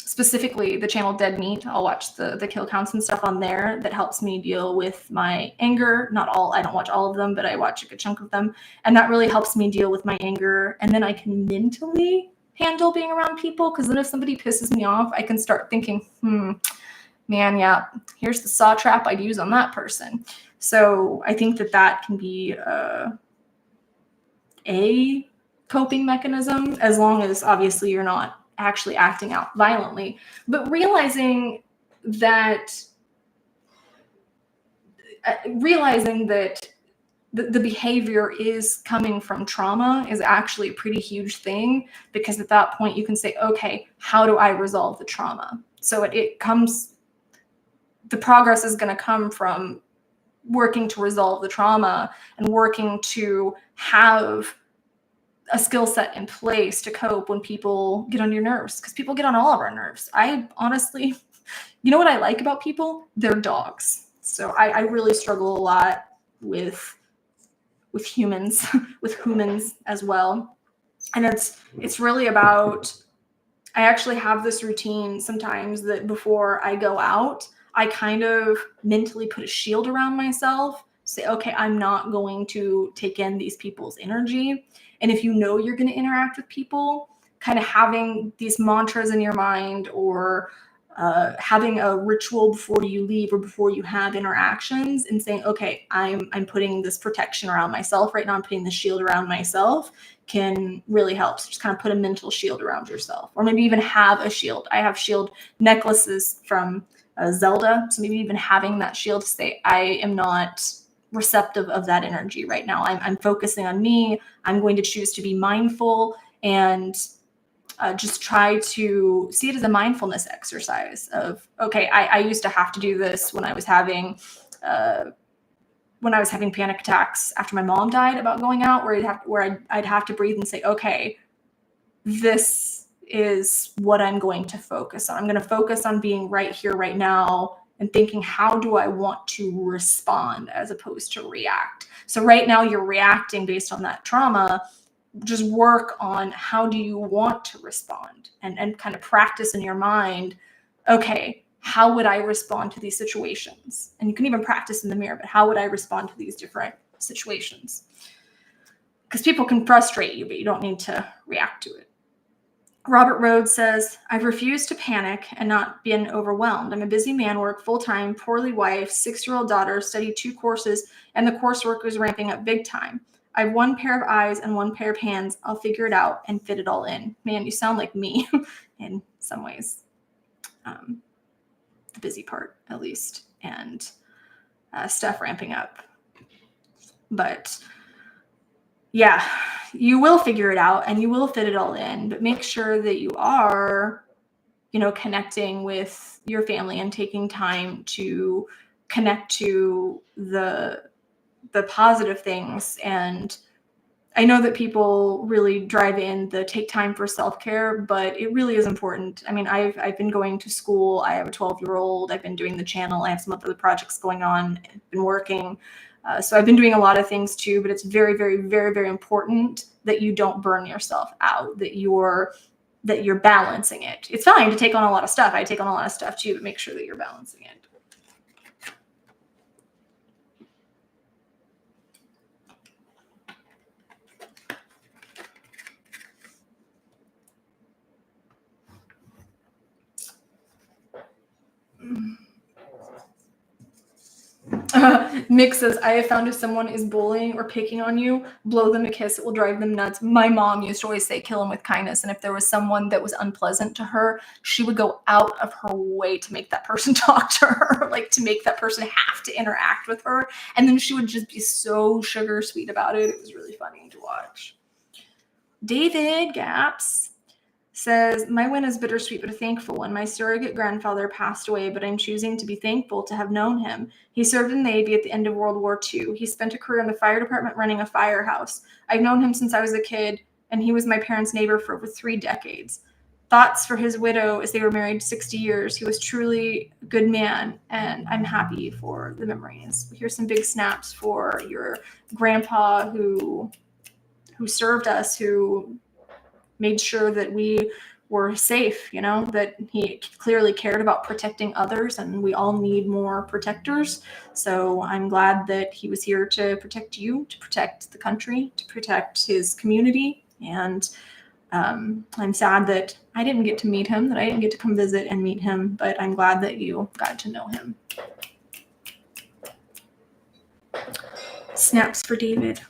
specifically the channel Dead Meat. I'll watch the kill counts and stuff on there. That helps me deal with my anger. Not all, I don't watch all of them, but I watch a good chunk of them. And that really helps me deal with my anger. And then I can mentally handle being around people, because then if somebody pisses me off, I can start thinking, man, yeah, here's the saw trap I'd use on that person. So I think that can be a coping mechanism, as long as obviously you're not actually acting out violently, but realizing that the behavior is coming from trauma is actually a pretty huge thing, because at that point you can say, okay, how do I resolve the trauma? So the progress is going to come from working to resolve the trauma and working to have a skill set in place to cope when people get on your nerves, because people get on all of our nerves. I honestly, you know what I like about people? They're dogs. So I really struggle a lot with humans, with humans as well. And it's really about, I actually have this routine sometimes that before I go out, I kind of mentally put a shield around myself, say, okay, I'm not going to take in these people's energy. And if you know you're going to interact with people, kind of having these mantras in your mind, or having a ritual before you leave or before you have interactions, and saying, okay, I'm putting this protection around myself right now, I'm putting the shield around myself, can really help. So just kind of put a mental shield around yourself, or maybe even have a shield. I have shield necklaces from Zelda. So maybe even having that shield to say, I am not receptive of that energy right now. I'm focusing on me. I'm going to choose to be mindful, and just try to see it as a mindfulness exercise of, okay, I used to have to do this when I was having panic attacks after my mom died about going out, where I'd have to breathe and say, okay, this is what I'm going to focus on. I'm going to focus on being right here, right now, and thinking, how do I want to respond as opposed to react? So right now you're reacting based on that trauma. Just work on how do you want to respond, and kind of practice in your mind, okay, how would I respond to these situations? And you can even practice in the mirror, but how would I respond to these different situations? Because people can frustrate you, but you don't need to react to it. Robert Rhodes says, I've refused to panic and not been overwhelmed. I'm a busy man, work full-time, poorly wife, 6-year-old daughter, study 2 courses, and the coursework is ramping up big time. I have 1 pair of eyes and 1 pair of hands. I'll figure it out and fit it all in. Man, you sound like me in some ways. The busy part, at least, and stuff ramping up. But yeah, you will figure it out and you will fit it all in, but make sure that you are, connecting with your family and taking time to connect to the positive things. And I know that people really drive in the take time for self-care, but it really is important. I mean, I've been going to school. I have a 12-year-old. I've been doing the channel. I have some other projects going on. I've been working. So I've been doing a lot of things too, but it's very, very, very, very important that you don't burn yourself out, that you're balancing it. It's fine to take on a lot of stuff. I take on a lot of stuff too, but make sure that you're balancing it. Nick says, I have found if someone is bullying or picking on you, blow them a kiss. It will drive them nuts. My mom used to always say, kill them with kindness. And if there was someone that was unpleasant to her, she would go out of her way to make that person talk to her, like to make that person have to interact with her. And then she would just be so sugar sweet about it. It was really funny to watch. David Gaps says, my win is bittersweet but a thankful one. My surrogate grandfather passed away, but I'm choosing to be thankful to have known him. He served in the Navy at the end of World War II. He spent a career in the fire department running a firehouse. I've known him since I was a kid, and he was my parents' neighbor for over 3 decades. Thoughts for his widow as they were married 60 years. He was truly a good man, and I'm happy for the memories. Here's some big snaps for your grandpa who served us, who made sure that we were safe, you know, that he clearly cared about protecting others, and we all need more protectors. So I'm glad that he was here to protect you, to protect the country, to protect his community. And I'm sad that I didn't get to meet him, that I didn't get to come visit and meet him, but I'm glad that you got to know him. Snaps for David.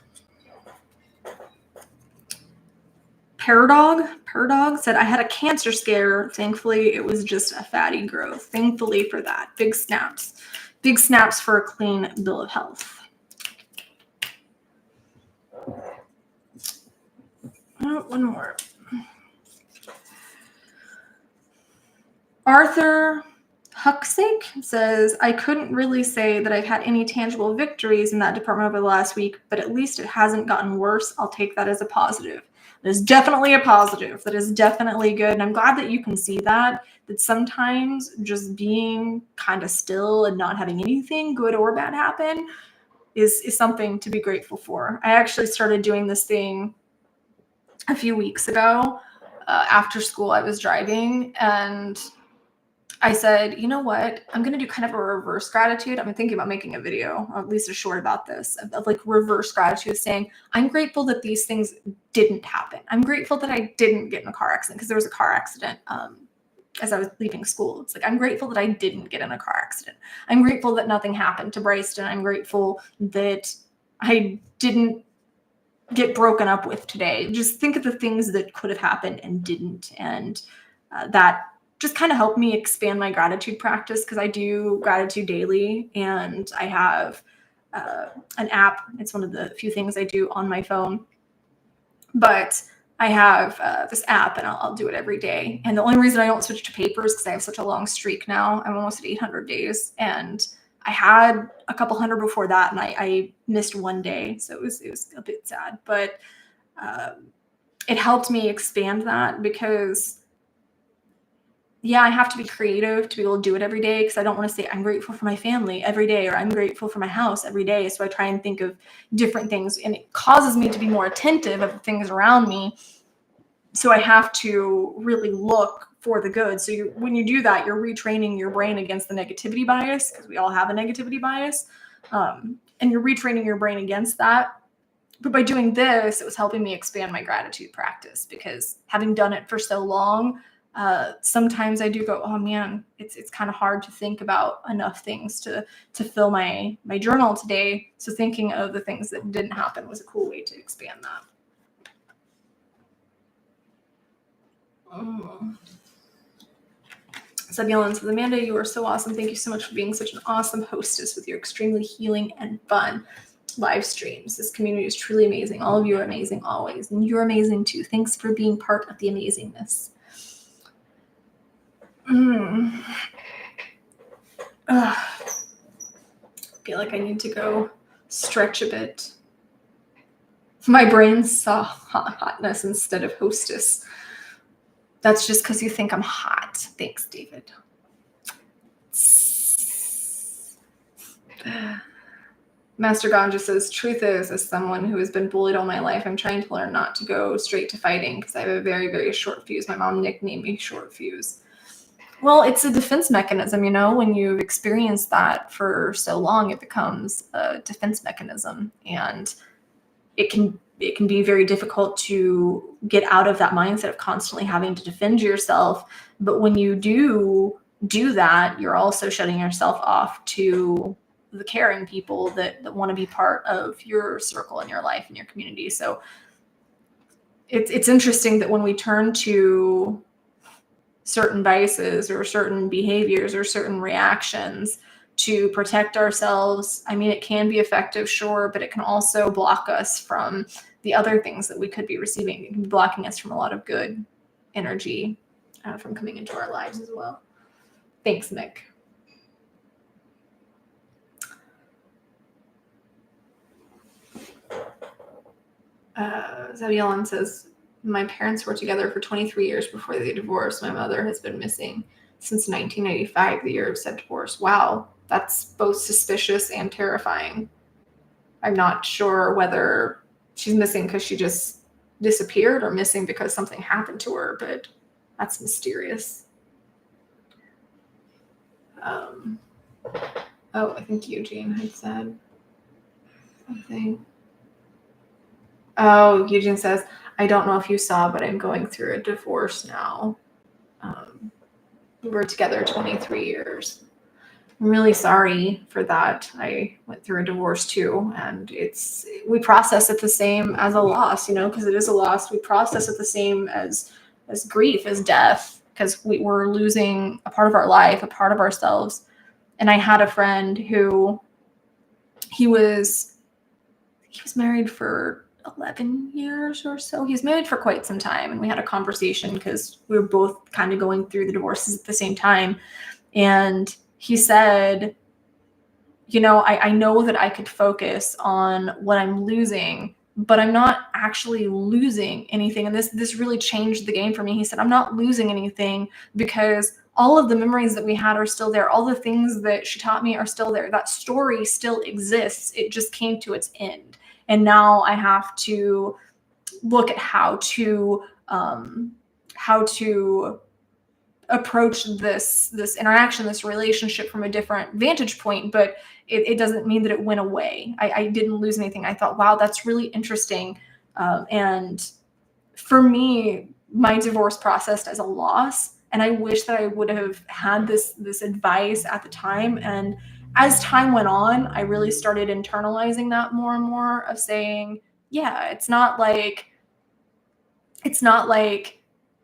Paradog said, I had a cancer scare. Thankfully, it was just a fatty growth. Thankfully for that. Big snaps. Big snaps for a clean bill of health. Oh, one more. Arthur Huxick says, I couldn't really say that I've had any tangible victories in that department over the last week, but at least it hasn't gotten worse. I'll take that as a positive. That is definitely a positive. That is definitely good. And I'm glad that you can see that sometimes just being kind of still and not having anything good or bad happen is something to be grateful for. I actually started doing this thing a few weeks ago. After school, I was driving and I said, you know what? I'm going to do kind of a reverse gratitude. I'm thinking about making a video, or at least a short about this, of like reverse gratitude, saying, I'm grateful that these things didn't happen. I'm grateful that I didn't get in a car accident, because there was a car accident as I was leaving school. It's like, I'm grateful that I didn't get in a car accident. I'm grateful that nothing happened to Bryston. I'm grateful that I didn't get broken up with today. Just think of the things that could have happened and didn't. And that just kind of helped me expand my gratitude practice, because I do gratitude daily, and I have an app. It's one of the few things I do on my phone, but I have this app, and I'll do it every day. And the only reason I don't switch to paper is because I have such a long streak now. I'm almost at 800 days, and I had a couple hundred before that, and I missed one day, so it was a bit sad. But it helped me expand that, because yeah, I have to be creative to be able to do it every day, because I don't want to say I'm grateful for my family every day, or I'm grateful for my house every day. So I try and think of different things, and it causes me to be more attentive of the things around me. So I have to really look for the good. So when you do that, you're retraining your brain against the negativity bias, because we all have a negativity bias, and you're retraining your brain against that. But by doing this, it was helping me expand my gratitude practice, because having done it for so long, sometimes I do go, oh man, it's kind of hard to think about enough things to fill my journal today. So thinking of the things that didn't happen was a cool way to expand that. Zebulon says, Amanda, you are so awesome. Thank you so much for being such an awesome hostess with your extremely healing and fun live streams. This community is truly amazing. All of you are amazing always, and you're amazing too. Thanks for being part of the amazingness. I feel like I need to go stretch a bit. My brain saw hotness instead of hostess. That's just because you think I'm hot. Thanks, David. Master Ganja says, truth is, as someone who has been bullied all my life, I'm trying to learn not to go straight to fighting, because I have a very, very short fuse. My mom nicknamed me Short Fuse. Well, it's a defense mechanism, you know, when you've experienced that for so long, it becomes a defense mechanism, and it can be very difficult to get out of that mindset of constantly having to defend yourself. But when you do that, you're also shutting yourself off to the caring people that want to be part of your circle in your life and your community. So it's interesting that when we turn to certain vices or certain behaviors or certain reactions to protect ourselves, I mean, it can be effective, sure, but it can also block us from the other things that we could be receiving. It can be blocking us from a lot of good energy from coming into our lives as well. Thanks, Mick. Zebulon says, my parents were together for 23 years before they divorced. My mother has been missing since 1995, the year of said divorce. Wow, that's both suspicious and terrifying. I'm not sure whether she's missing because she just disappeared or missing because something happened to her, but That's mysterious. Oh, I think Eugene had said something. Oh, Eugene says, I don't know if you saw, but I'm going through a divorce now. We were together 23 years. I'm really sorry for that. I went through a divorce too, and we process it the same as a loss, because it is a loss. We process it the same as grief, as death, because we were losing a part of our life, a part of ourselves. And I had a friend who he was married for 11 years or so. He was married for quite some time, and we had a conversation because we were both kind of going through the divorces at the same time. And he said, I know that I could focus on what I'm losing, but I'm not actually losing anything. And this really changed the game for me. He said, I'm not losing anything because all of the memories that we had are still there. All the things that she taught me are still there. That story still exists. It just came to its end. And now I have to look at how to approach this interaction, this relationship from a different vantage point, but it doesn't mean that it went away. I didn't lose anything. I thought, wow, that's really interesting. And for me, my divorce processed as a loss, and I wish that I would have had this advice at the time. And as time went on, I really started internalizing that more and more, of saying, yeah, it's not like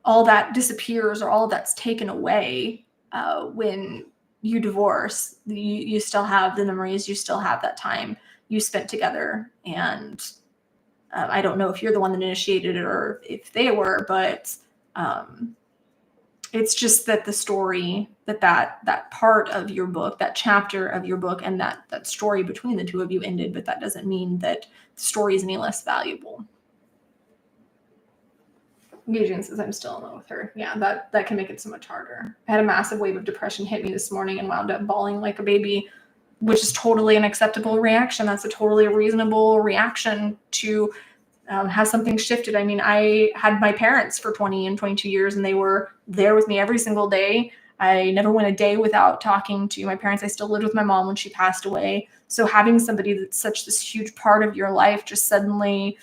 all that disappears or all that's taken away when you divorce. You still have the memories, you still have that time you spent together. And I don't know if you're the one that initiated it or if they were, but it's just that the story, that part of your book, that chapter of your book, and that story between the two of you ended, but that doesn't mean that the story is any less valuable. Eugene says, I'm still in love with her. Yeah, that can make it so much harder. I had a massive wave of depression hit me this morning and wound up bawling like a baby, which is totally an acceptable reaction. That's a totally reasonable reaction to have something shifted. I mean, I had my parents for 20 and 22 years, and they were there with me every single day. I never went a day without talking to my parents. I still lived with my mom when she passed away. So having somebody that's such this huge part of your life just suddenly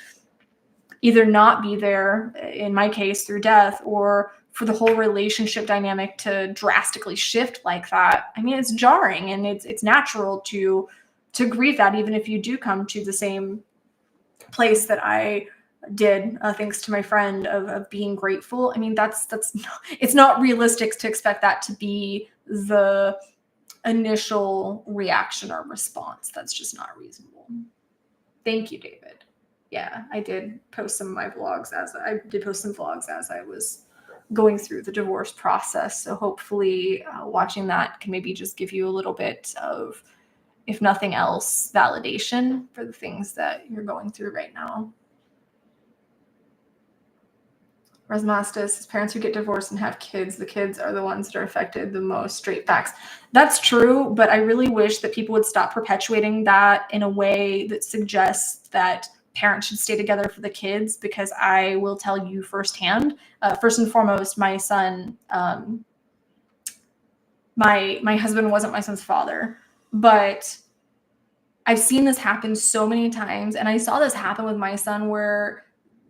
either not be there, in my case through death, or for the whole relationship dynamic to drastically shift like that, I mean, it's jarring, and it's natural to grieve that, even if you do come to the same place that I did, thanks to my friend, of being grateful. I mean, it's not realistic to expect that to be the initial reaction or response. That's just not reasonable. Thank you, David. Yeah, I did post some vlogs as I was going through the divorce process. So hopefully watching that can maybe just give you a little bit of, if nothing else, validation for the things that you're going through right now. Resmastis, his parents who get divorced and have kids, the kids are the ones that are affected the most. Straight facts. That's true, but I really wish that people would stop perpetuating that in a way that suggests that parents should stay together for the kids, because I will tell you firsthand, first and foremost, my son, my husband wasn't my son's father, but I've seen this happen so many times, and I saw this happen with my son, where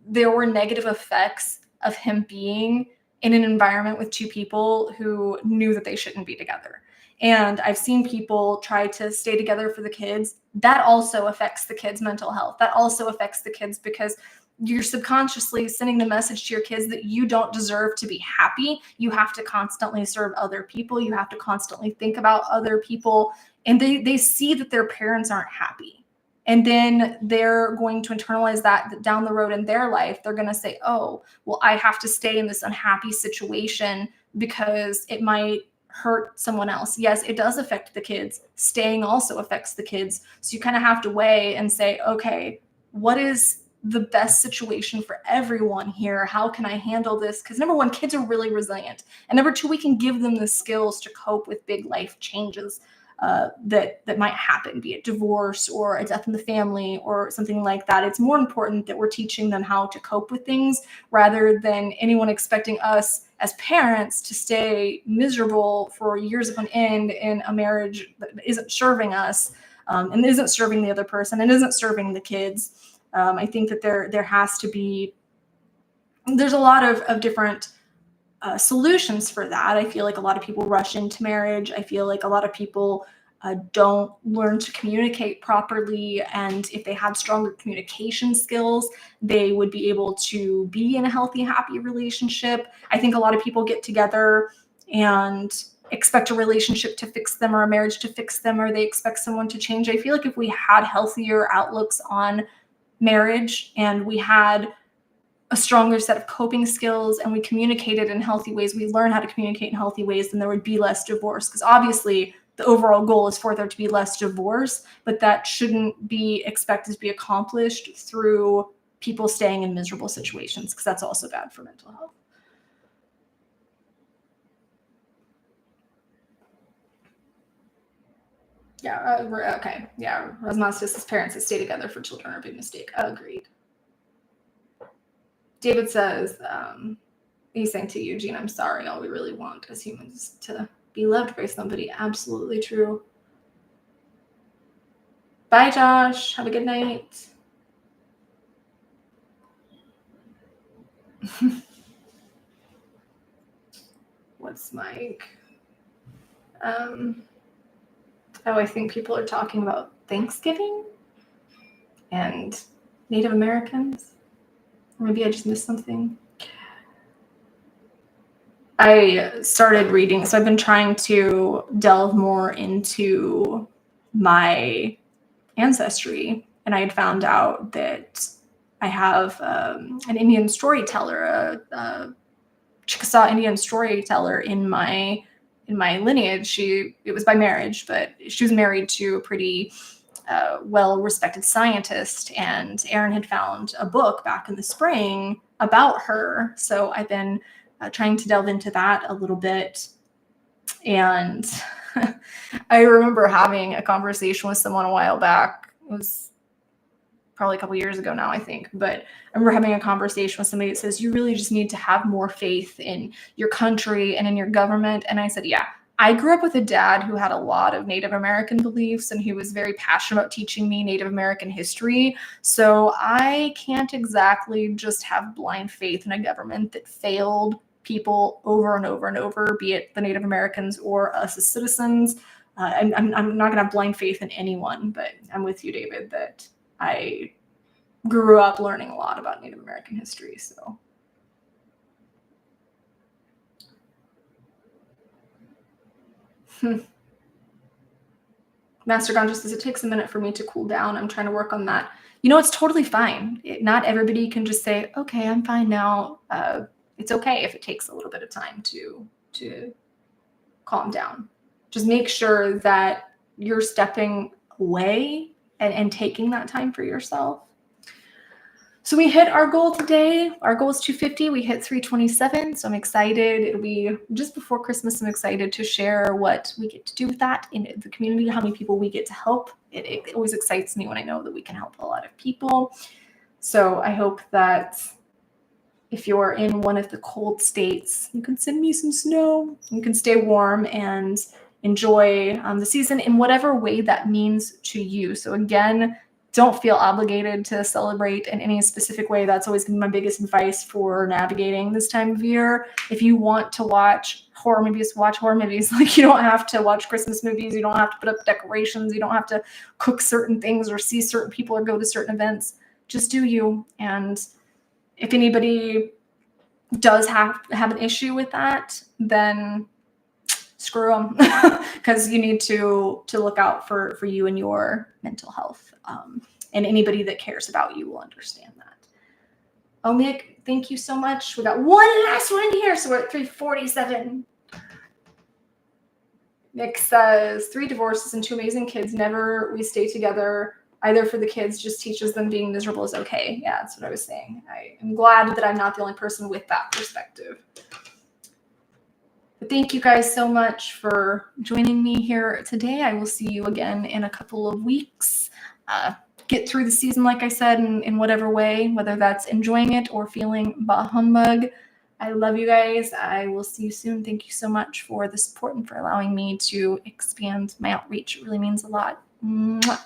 there were negative effects of him being in an environment with two people who knew that they shouldn't be together. And I've seen people try to stay together for the kids. That also affects the kids' mental health. That also affects the kids, because you're subconsciously sending the message to your kids that you don't deserve to be happy. You have to constantly serve other people. You have to constantly think about other people. And they see that their parents aren't happy. And then they're going to internalize that down the road in their life. They're going to say, oh, well, I have to stay in this unhappy situation because it might hurt someone else. Yes, it does affect the kids. Staying also affects the kids. So you kind of have to weigh and say, okay, what is the best situation for everyone here? How can I handle this? Because number one, kids are really resilient. And number two, we can give them the skills to cope with big life changes. that might happen, be it divorce or a death in the family or something like that. It's more important that we're teaching them how to cope with things rather than anyone expecting us as parents to stay miserable for years upon end in a marriage that isn't serving us, and isn't serving the other person and isn't serving the kids. I think that there has to be, there's a lot of different solutions for that. I feel like a lot of people rush into marriage. I feel like a lot of people don't learn to communicate properly. And if they had stronger communication skills, they would be able to be in a healthy, happy relationship. I think a lot of people get together and expect a relationship to fix them or a marriage to fix them, or they expect someone to change. I feel like if we had healthier outlooks on marriage and we had a stronger set of coping skills and we communicated in healthy ways, we learn how to communicate in healthy ways, then there would be less divorce. Because obviously the overall goal is for there to be less divorce, but that shouldn't be expected to be accomplished through people staying in miserable situations, because that's also bad for mental health. Yeah, okay. Yeah, Rasmus's parents that stay together for children are a big mistake. Agreed. David says, he's saying to Eugene, I'm sorry, all we really want as humans to be loved by somebody. Absolutely true. Bye, Josh. Have a good night. What's Mike? I think people are talking about Thanksgiving and Native Americans. Or maybe I just missed something. I started reading, so I've been trying to delve more into my ancestry, and I had found out that I have an Indian storyteller, a Chickasaw Indian storyteller in my lineage. It was by marriage, but she was married to a pretty well-respected scientist, and Aaron had found a book back in the spring about her. So I've been trying to delve into that a little bit. And I remember having a conversation with someone a while back. It was probably a couple years ago now, I think. But I remember having a conversation with somebody that says, you really just need to have more faith in your country and in your government. And I said, yeah, I grew up with a dad who had a lot of Native American beliefs, and he was very passionate about teaching me Native American history. So I can't exactly just have blind faith in a government that failed people over and over and over, be it the Native Americans or us as citizens. I'm not going to have blind faith in anyone, but I'm with you, David, that I grew up learning a lot about Native American history. So Master Ganja says, it takes a minute for me to cool down. I'm trying to work on that. You know, it's totally fine. Not everybody can just say, okay, I'm fine now. It's okay if it takes a little bit of time to calm down. Just make sure that you're stepping away and taking that time for yourself. So we hit our goal today. Our goal is 250. We hit 327. So I'm excited. It'll be just before Christmas. I'm excited to share what we get to do with that in the community, how many people we get to help. It always excites me when I know that we can help a lot of people. So I hope that if you're in one of the cold states, you can send me some snow. You can stay warm and enjoy the season in whatever way that means to you. So again, don't feel obligated to celebrate in any specific way. That's always going to be my biggest advice for navigating this time of year. If you want to watch horror movies, watch horror movies. Like, you don't have to watch Christmas movies. You don't have to put up decorations. You don't have to cook certain things or see certain people or go to certain events. Just do you. And if anybody does have an issue with that, then screw them, because you need to look out for you and your mental health. And anybody that cares about you will understand that. Oh, Nick, thank you so much. We got one last one here, so we're at 347. Nick says, 3 divorces and 2 amazing kids. Never we stay together. Either for the kids, just teaches them being miserable is okay. Yeah, that's what I was saying. I am glad that I'm not the only person with that perspective. But thank you guys so much for joining me here today. I will see you again in a couple of weeks. Get through the season, like I said, in whatever way, whether that's enjoying it or feeling bah humbug. I love you guys. I will see you soon. Thank you so much for the support and for allowing me to expand my outreach. It really means a lot. Mwah.